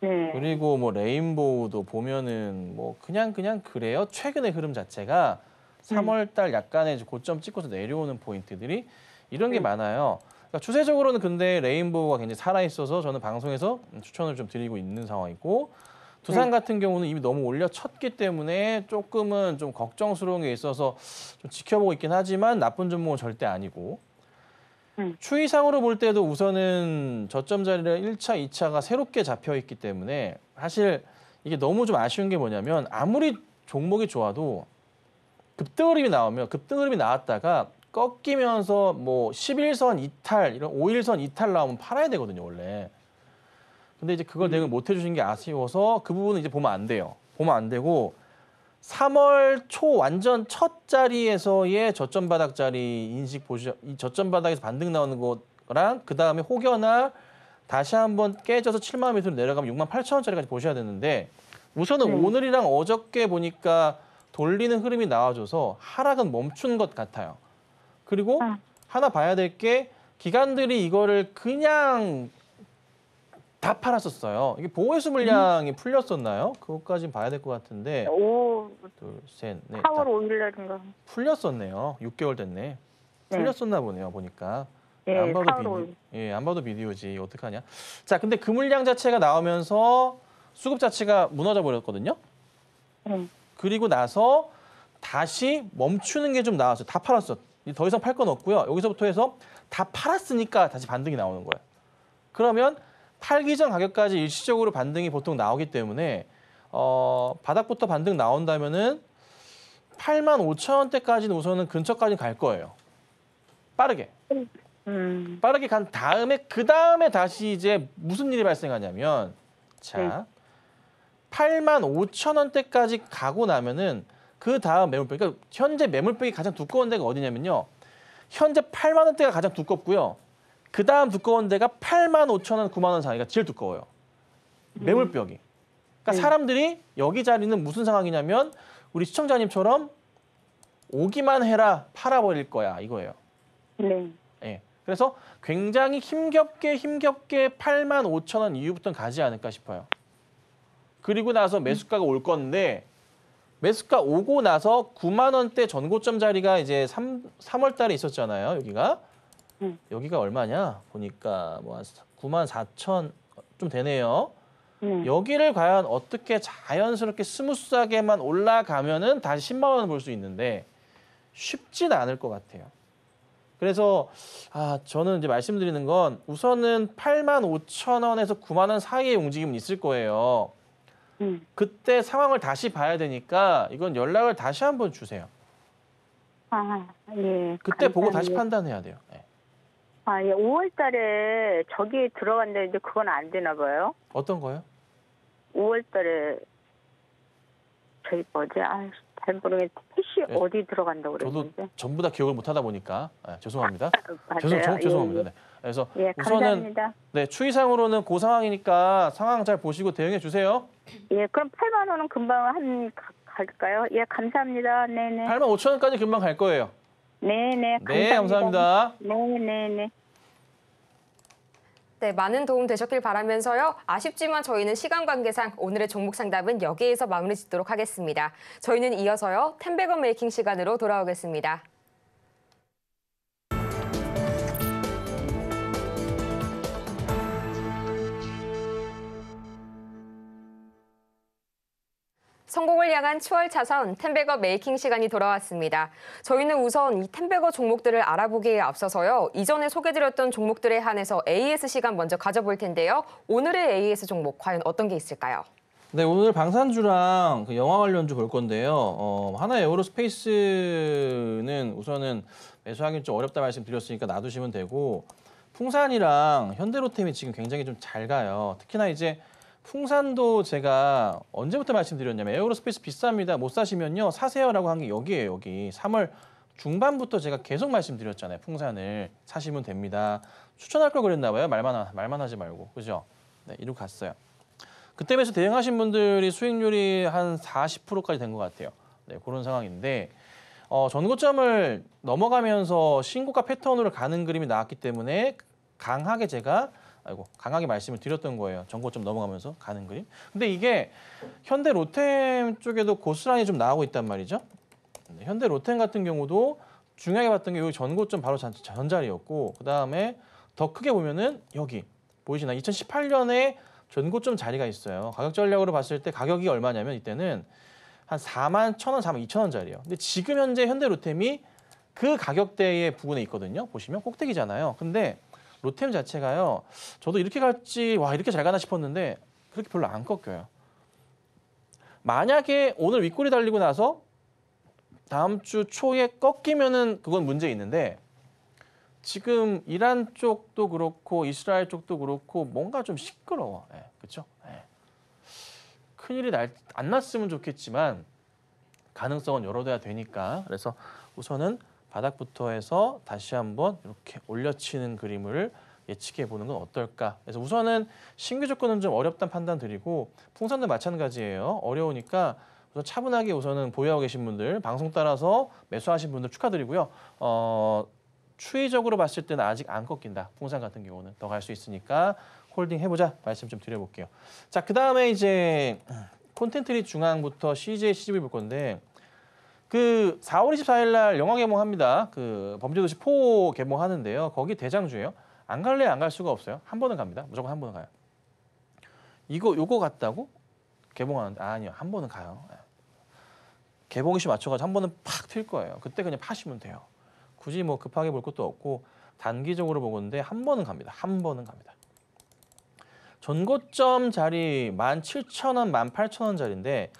네. 그리고 뭐 레인보우도 보면은 뭐 그냥 그래요. 최근의 흐름 자체가 3월 달 약간의 고점 찍고서 내려오는 포인트들이 이런 게 많아요. 그러니까 추세적으로는 근데 레인보우가 굉장히 살아있어서 저는 방송에서 추천을 좀 드리고 있는 상황이고 두산 같은 경우는 이미 너무 올려쳤기 때문에 조금은 좀 걱정스러운 게 있어서 좀 지켜보고 있긴 하지만 나쁜 종목은 절대 아니고 추이상으로 볼 때도 우선은 저점 자리를 1차, 2차가 새롭게 잡혀 있기 때문에 사실 이게 너무 좀 아쉬운 게 뭐냐면 아무리 종목이 좋아도 급등 흐름이 나오면 급등 흐름이 나왔다가 꺾이면서 뭐 11선 이탈, 이런 5일선 이탈 나오면 팔아야 되거든요, 원래. 근데 이제 그걸 대응을 못 해주신 게 아쉬워서 그 부분은 이제 보면 안 돼요. 보면 안 되고 3월 초 완전 첫 자리에서의 저점 바닥 자리 인식 보시죠. 이 저점 바닥에서 반등 나오는 거랑 그 다음에 혹여나 다시 한번 깨져서 7만 원 밑으로 내려가면 6만 8천 원짜리까지 보셔야 되는데 우선은 오늘이랑 어저께 보니까 돌리는 흐름이 나와줘서 하락은 멈춘 것 같아요. 그리고 하나 봐야 될 게 기관들이 이거를 그냥 다 팔았었어요. 이게 보호회수 물량이 풀렸었나요? 그것까지 봐야 될 것 같은데. 둘, 셋, 넷, 4월 5일 날인가. 풀렸었네요. 6개월 됐네. 풀렸었나 보네요. 보니까. 네, 안 봐도 4월 5일. 안 봐도 비디오지. 어떡하냐. 자, 근데 그 물량 자체가 나오면서 수급 자체가 무너져 버렸거든요. 그리고 나서 다시 멈추는 게 좀 나왔어요. 다 팔았어. 더 이상 팔 건 없고요. 여기서부터 해서 다 팔았으니까 다시 반등이 나오는 거예요. 그러면 팔기 전 가격까지 일시적으로 반등이 보통 나오기 때문에 바닥부터 반등 나온다면은 85,000원대까지는 우선은 근처까지 갈 거예요. 빠르게. 빠르게 간 다음에 그 다음에 다시 이제 무슨 일이 발생하냐면 자 85,000원대까지 가고 나면은 그 다음 매물벽, 그러니까 현재 매물벽이 가장 두꺼운 데가 어디냐면요. 현재 8만 원대가 가장 두껍고요. 그 다음 두꺼운 데가 85,000원, 9만 원 사이가 제일 두꺼워요. 매물벽이. 그러니까 사람들이 여기 자리는 무슨 상황이냐면 우리 시청자님처럼 오기만 해라 팔아버릴 거야 이거예요. 네. 예. 그래서 굉장히 힘겹게 85,000원 이후부터는 가지 않을까 싶어요. 그리고 나서 매수가가 올 건데 매수가 오고 나서 9만 원대 전고점 자리가 이제 3월 달에 있었잖아요. 여기가 얼마냐? 보니까 뭐 94,000 좀 되네요. 네. 여기를 과연 어떻게 자연스럽게 스무스하게만 올라가면은 다시 10만 원을 볼 수 있는데 쉽진 않을 것 같아요. 그래서 저는 이제 말씀드리는 건 우선은 85,000원에서 9만 원 사이의 움직임은 있을 거예요. 그때 상황을 다시 봐야 되니까 이건 연락을 다시 한번 주세요. 예. 그때 보고 다시 감사합니다. 판단해야 돼요. 네. 예. 5월 달에 저기 들어간다는데 그건 안 되나 봐요. 어떤 거요? 5월 달에 저기 뭐지? 잘 모르겠는데 택시 네. 어디 들어간다고 저도 그랬는데. 전부 다 기억을 못 하다 보니까 죄송합니다. 맞아요. 죄송합니다. 예. 네. 그래서 예, 우선은 감사합니다. 네, 추이상으로는 그 상황이니까 상황 잘 보시고 대응해 주세요. 예, 그럼 8만 원은 금방 갈까요? 예, 감사합니다. 네네. 85,000원까지 금방 갈 거예요. 네네. 네, 감사합니다. 네네네. 네, 많은 도움 되셨길 바라면서요. 아쉽지만 저희는 시간 관계상 오늘의 종목 상담은 여기에서 마무리 짓도록 하겠습니다. 저희는 이어서요. 텐베거 메이킹 시간으로 돌아오겠습니다. 성공을 향한 추월 차선 텐베거 메이킹 시간이 돌아왔습니다. 저희는 우선 이 텐베거 종목들을 알아보기에 앞서서요. 이전에 소개드렸던 종목들에 한해서 AS 시간 먼저 가져볼 텐데요. 오늘의 AS 종목 과연 어떤 게 있을까요? 네, 오늘 방산주랑 그 영화 관련주 볼 건데요. 하나 에어로스페이스는 우선은 매수하기는 좀 어렵다 말씀드렸으니까 놔두시면 되고 풍산이랑 현대로템이 지금 굉장히 좀 잘 가요. 특히나 이제 풍산도 제가 언제부터 말씀드렸냐면 에어로스페이스 비쌉니다. 못 사시면요. 사세요라고 한 게 여기예요. 여기 3월 중반부터 제가 계속 말씀드렸잖아요. 풍산을 사시면 됩니다. 추천할 걸 그랬나 봐요. 말만 하지 말고. 그죠? 네, 이러고 갔어요. 그때 매수 대응하신 분들이 수익률이 한 40%까지 된 것 같아요. 네, 그런 상황인데 전고점을 넘어가면서 신고가 패턴으로 가는 그림이 나왔기 때문에 강하게 제가 강하게 말씀을 드렸던 거예요. 전고점 넘어가면서 가는 그림. 근데 이게 현대 로템 쪽에도 고스란히 좀 나오고 있단 말이죠. 현대 로템 같은 경우도 중요하게 봤던 게 여기 전고점 바로 전자리였고 그다음에 더 크게 보면은 여기 보이시나요? 2018년에 전고점 자리가 있어요. 가격 전략으로 봤을 때 가격이 얼마냐면 이때는 한 41,000원, 42,000원짜리예요. 근데 지금 현재 현대 로템이 그 가격대의 부분에 있거든요. 보시면 꼭대기잖아요. 근데 로템 자체가요. 저도 이렇게 갈지 이렇게 잘 가나 싶었는데 그렇게 별로 안 꺾여요. 만약에 오늘 윗골이 달리고 나서 다음 주 초에 꺾이면은 그건 문제 있는데 지금 이란 쪽도 그렇고 이스라엘 쪽도 그렇고 뭔가 좀 시끄러워. 그렇죠? 큰일이 안 났으면 좋겠지만 가능성은 열어둬야 되니까. 그래서 우선은 바닥부터 해서 다시 한번 이렇게 올려치는 그림을 예측해 보는 건 어떨까. 그래서 우선은 신규 조건은 좀 어렵다는 판단 드리고 풍산도 마찬가지예요. 어려우니까 우선 차분하게 우선은 보유하고 계신 분들, 방송 따라서 매수하신 분들 축하드리고요. 추이적으로 봤을 때는 아직 안 꺾인다. 풍산 같은 경우는 더 갈 수 있으니까 홀딩 해보자 말씀 좀 드려볼게요. 자, 그 다음에 이제 콘텐츠리 중앙부터 CJ, CGV 볼 건데 그 4월 24일 날 영화 개봉합니다. 그 범죄도시 4 개봉하는데요. 거기 대장주예요. 안 갈래 안 갈 수가 없어요. 한 번은 갑니다. 무조건 한 번은 가요. 요거 같다고? 개봉하는데 아니요. 한 번은 가요. 개봉이시 맞춰가지고 한 번은 팍 튈 거예요. 그때 그냥 파시면 돼요. 굳이 뭐 급하게 볼 것도 없고 단기적으로 보건데 한 번은 갑니다. 한 번은 갑니다. 전고점 자리 17,000원, 18,000원짜리인데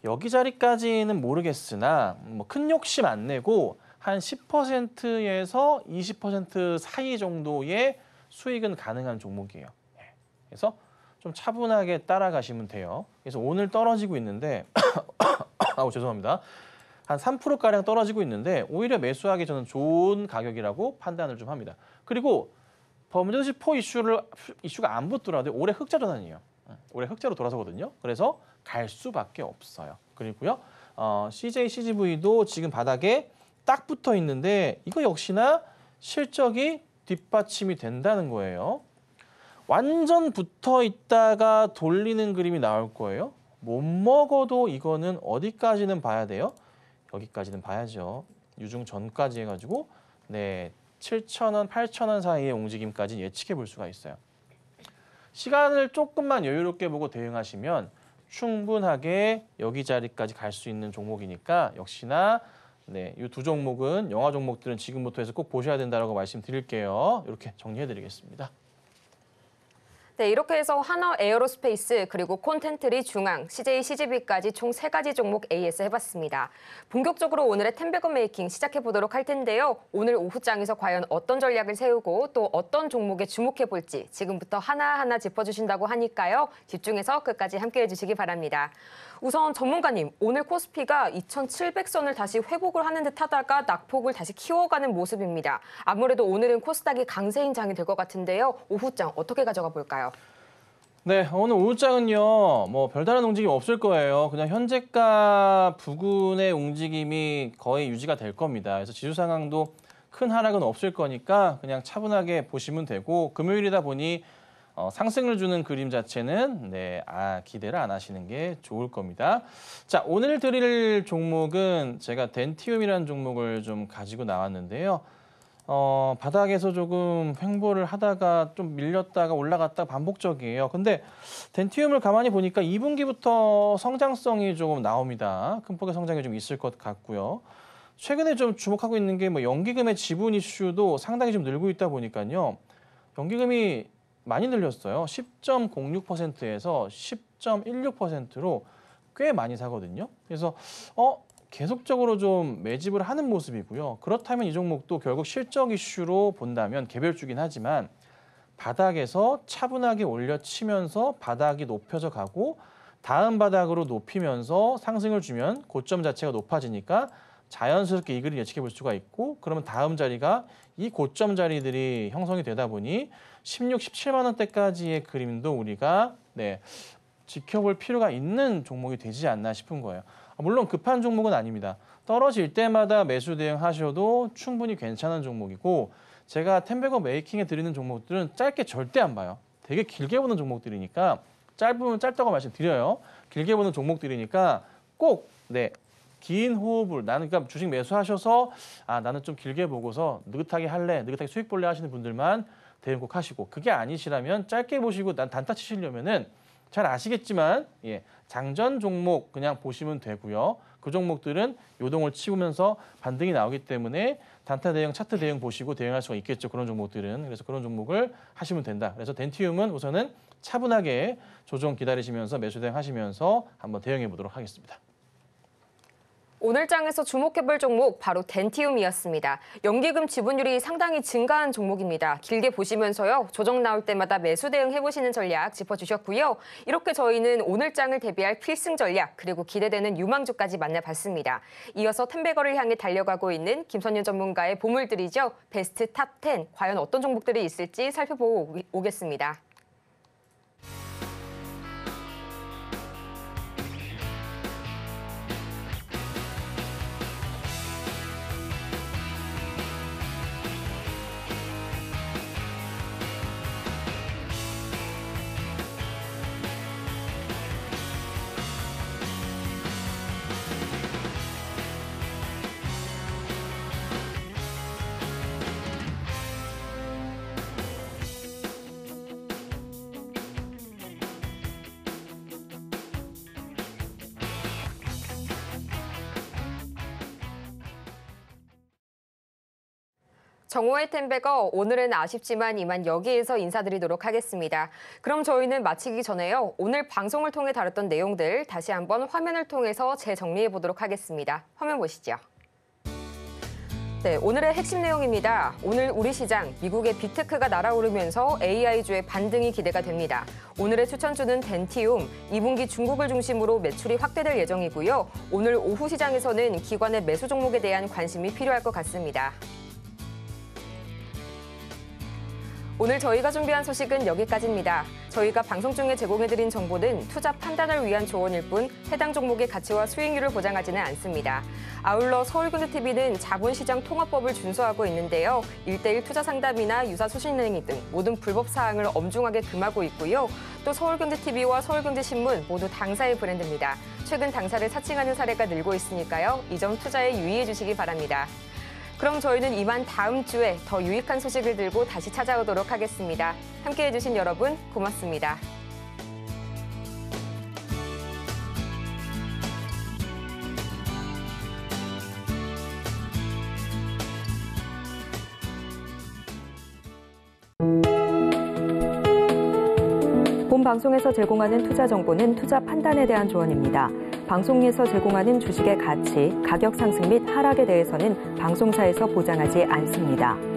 여기 자리까지는 모르겠으나 뭐 큰 욕심 안 내고 한 10%에서 20% 사이 정도의 수익은 가능한 종목이에요. 그래서 좀 차분하게 따라가시면 돼요. 그래서 오늘 떨어지고 있는데 죄송합니다. 한 3%가량 떨어지고 있는데 오히려 매수하기 저는 좋은 가격이라고 판단을 좀 합니다. 그리고 범죄도시 4 이슈가 안 붙더라도 올해 흑자 전환이에요. 올해 흑자로 돌아서거든요. 그래서 갈 수밖에 없어요. 그리고요. CJ, CGV도 지금 바닥에 딱 붙어 있는데 이거 역시나 실적이 뒷받침이 된다는 거예요. 완전 붙어 있다가 돌리는 그림이 나올 거예요. 못 먹어도 이거는 어디까지는 봐야 돼요? 여기까지는 봐야죠. 유중 전까지 해가지고 7,000원, 8,000원 사이의 움직임까지 예측해 볼 수가 있어요. 시간을 조금만 여유롭게 보고 대응하시면 충분하게 여기 자리까지 갈 수 있는 종목이니까 역시나 네, 이 두 종목은 영화 종목들은 지금부터 해서 꼭 보셔야 된다라고 말씀드릴게요. 이렇게 정리해드리겠습니다. 네, 이렇게 해서 하나 에어로스페이스 그리고 콘텐트리 중앙, CJ CGV까지 총 3가지 종목 AS 해봤습니다. 본격적으로 오늘의 텐베거 메이킹 시작해보도록 할 텐데요. 오늘 오후장에서 과연 어떤 전략을 세우고 또 어떤 종목에 주목해볼지 지금부터 하나하나 짚어주신다고 하니까요. 집중해서 끝까지 함께해 주시기 바랍니다. 우선 전문가님, 오늘 코스피가 2,700선을 다시 회복을 하는 듯 하다가 낙폭을 다시 키워가는 모습입니다. 아무래도 오늘은 코스닥이 강세인 장이 될 것 같은데요. 오후장 어떻게 가져가 볼까요? 네, 오늘 오후장은요, 뭐 별다른 움직임 없을 거예요. 그냥 현재가 부근의 움직임이 거의 유지가 될 겁니다. 그래서 지수 상황도 큰 하락은 없을 거니까 그냥 차분하게 보시면 되고 금요일이다 보니 상승을 주는 그림 자체는 기대를 안 하시는 게 좋을 겁니다. 자, 오늘 드릴 종목은 제가 덴티움이라는 종목을 좀 가지고 나왔는데요. 바닥에서 조금 횡보를 하다가 좀 밀렸다가 올라갔다가 반복적이에요. 근데 덴티움을 가만히 보니까 2분기부터 성장성이 조금 나옵니다. 큰 폭의 성장이 좀 있을 것 같고요. 최근에 좀 주목하고 있는 게 뭐 연기금의 지분 이슈도 상당히 좀 늘고 있다 보니까요. 연기금이 많이 늘렸어요. 10.06%에서 10.16%로 꽤 많이 사거든요. 그래서 계속적으로 좀 매집을 하는 모습이고요. 그렇다면 이 종목도 결국 실적 이슈로 본다면 개별주긴 하지만 바닥에서 차분하게 올려치면서 바닥이 높여져 가고 다음 바닥으로 높이면서 상승을 주면 고점 자체가 높아지니까 자연스럽게 이 그림 예측해 볼 수가 있고 그러면 다음 자리가 이 고점 자리들이 형성이 되다 보니 16, 17만 원대까지의 그림도 우리가 지켜볼 필요가 있는 종목이 되지 않나 싶은 거예요. 물론 급한 종목은 아닙니다. 떨어질 때마다 매수 대응하셔도 충분히 괜찮은 종목이고 제가 텐베거 메이킹에 드리는 종목들은 짧게 절대 안 봐요. 되게 길게 보는 종목들이니까 짧으면 짧다고 말씀드려요. 길게 보는 종목들이니까 꼭 긴 호흡을 나는 그러니까 주식 매수하셔서 나는 좀 길게 보고서 느긋하게 할래, 느긋하게 수익 볼래 하시는 분들만 대응 꼭 하시고 그게 아니시라면 짧게 보시고 난 단타 치시려면은 잘 아시겠지만 장전 종목 그냥 보시면 되고요. 그 종목들은 요동을 치우면서 반등이 나오기 때문에 단타 대응, 차트 대응 보시고 대응할 수가 있겠죠. 그런 종목들은. 그래서 그런 종목을 하시면 된다. 그래서 덴티움은 우선은 차분하게 조정 기다리시면서 매수 대응하시면서 한번 대응해 보도록 하겠습니다. 오늘 장에서 주목해볼 종목 바로 덴티움이었습니다. 연기금 지분율이 상당히 증가한 종목입니다. 길게 보시면서요. 조정 나올 때마다 매수 대응해보시는 전략 짚어주셨고요. 이렇게 저희는 오늘 장을 대비할 필승 전략 그리고 기대되는 유망주까지 만나봤습니다. 이어서 텐베거를 향해 달려가고 있는 김선윤 전문가의 보물들이죠. 베스트 탑 10 과연 어떤 종목들이 있을지 살펴보고 오겠습니다. 정오의 텐베거, 오늘은 아쉽지만 이만 여기에서 인사드리도록 하겠습니다. 그럼 저희는 마치기 전에요. 오늘 방송을 통해 다뤘던 내용들 다시 한번 화면을 통해서 재정리해 보도록 하겠습니다. 화면 보시죠. 네, 오늘의 핵심 내용입니다. 오늘 우리 시장, 미국의 빅테크가 날아오르면서 AI주의 반등이 기대가 됩니다. 오늘의 추천주는 덴티움, 2분기 중국을 중심으로 매출이 확대될 예정이고요. 오늘 오후 시장에서는 기관의 매수 종목에 대한 관심이 필요할 것 같습니다. 오늘 저희가 준비한 소식은 여기까지입니다. 저희가 방송 중에 제공해드린 정보는 투자 판단을 위한 조언일 뿐 해당 종목의 가치와 수익률을 보장하지는 않습니다. 아울러 서울경제TV는 자본시장 통화법을 준수하고 있는데요. 1:1 투자 상담이나 유사 수신행위 등 모든 불법 사항을 엄중하게 금하고 있고요. 또 서울경제TV와 서울경제신문 모두 당사의 브랜드입니다. 최근 당사를 사칭하는 사례가 늘고 있으니까요. 이 점 투자에 유의해 주시기 바랍니다. 그럼 저희는 이만 다음 주에 더 유익한 소식을 들고 다시 찾아오도록 하겠습니다. 함께해 주신 여러분 고맙습니다. 본 방송에서 제공하는 투자 정보는 투자 판단에 대한 조언입니다. 방송에서 제공하는 주식의 가치, 가격 상승 및 하락에 대해서는 방송사에서 보장하지 않습니다.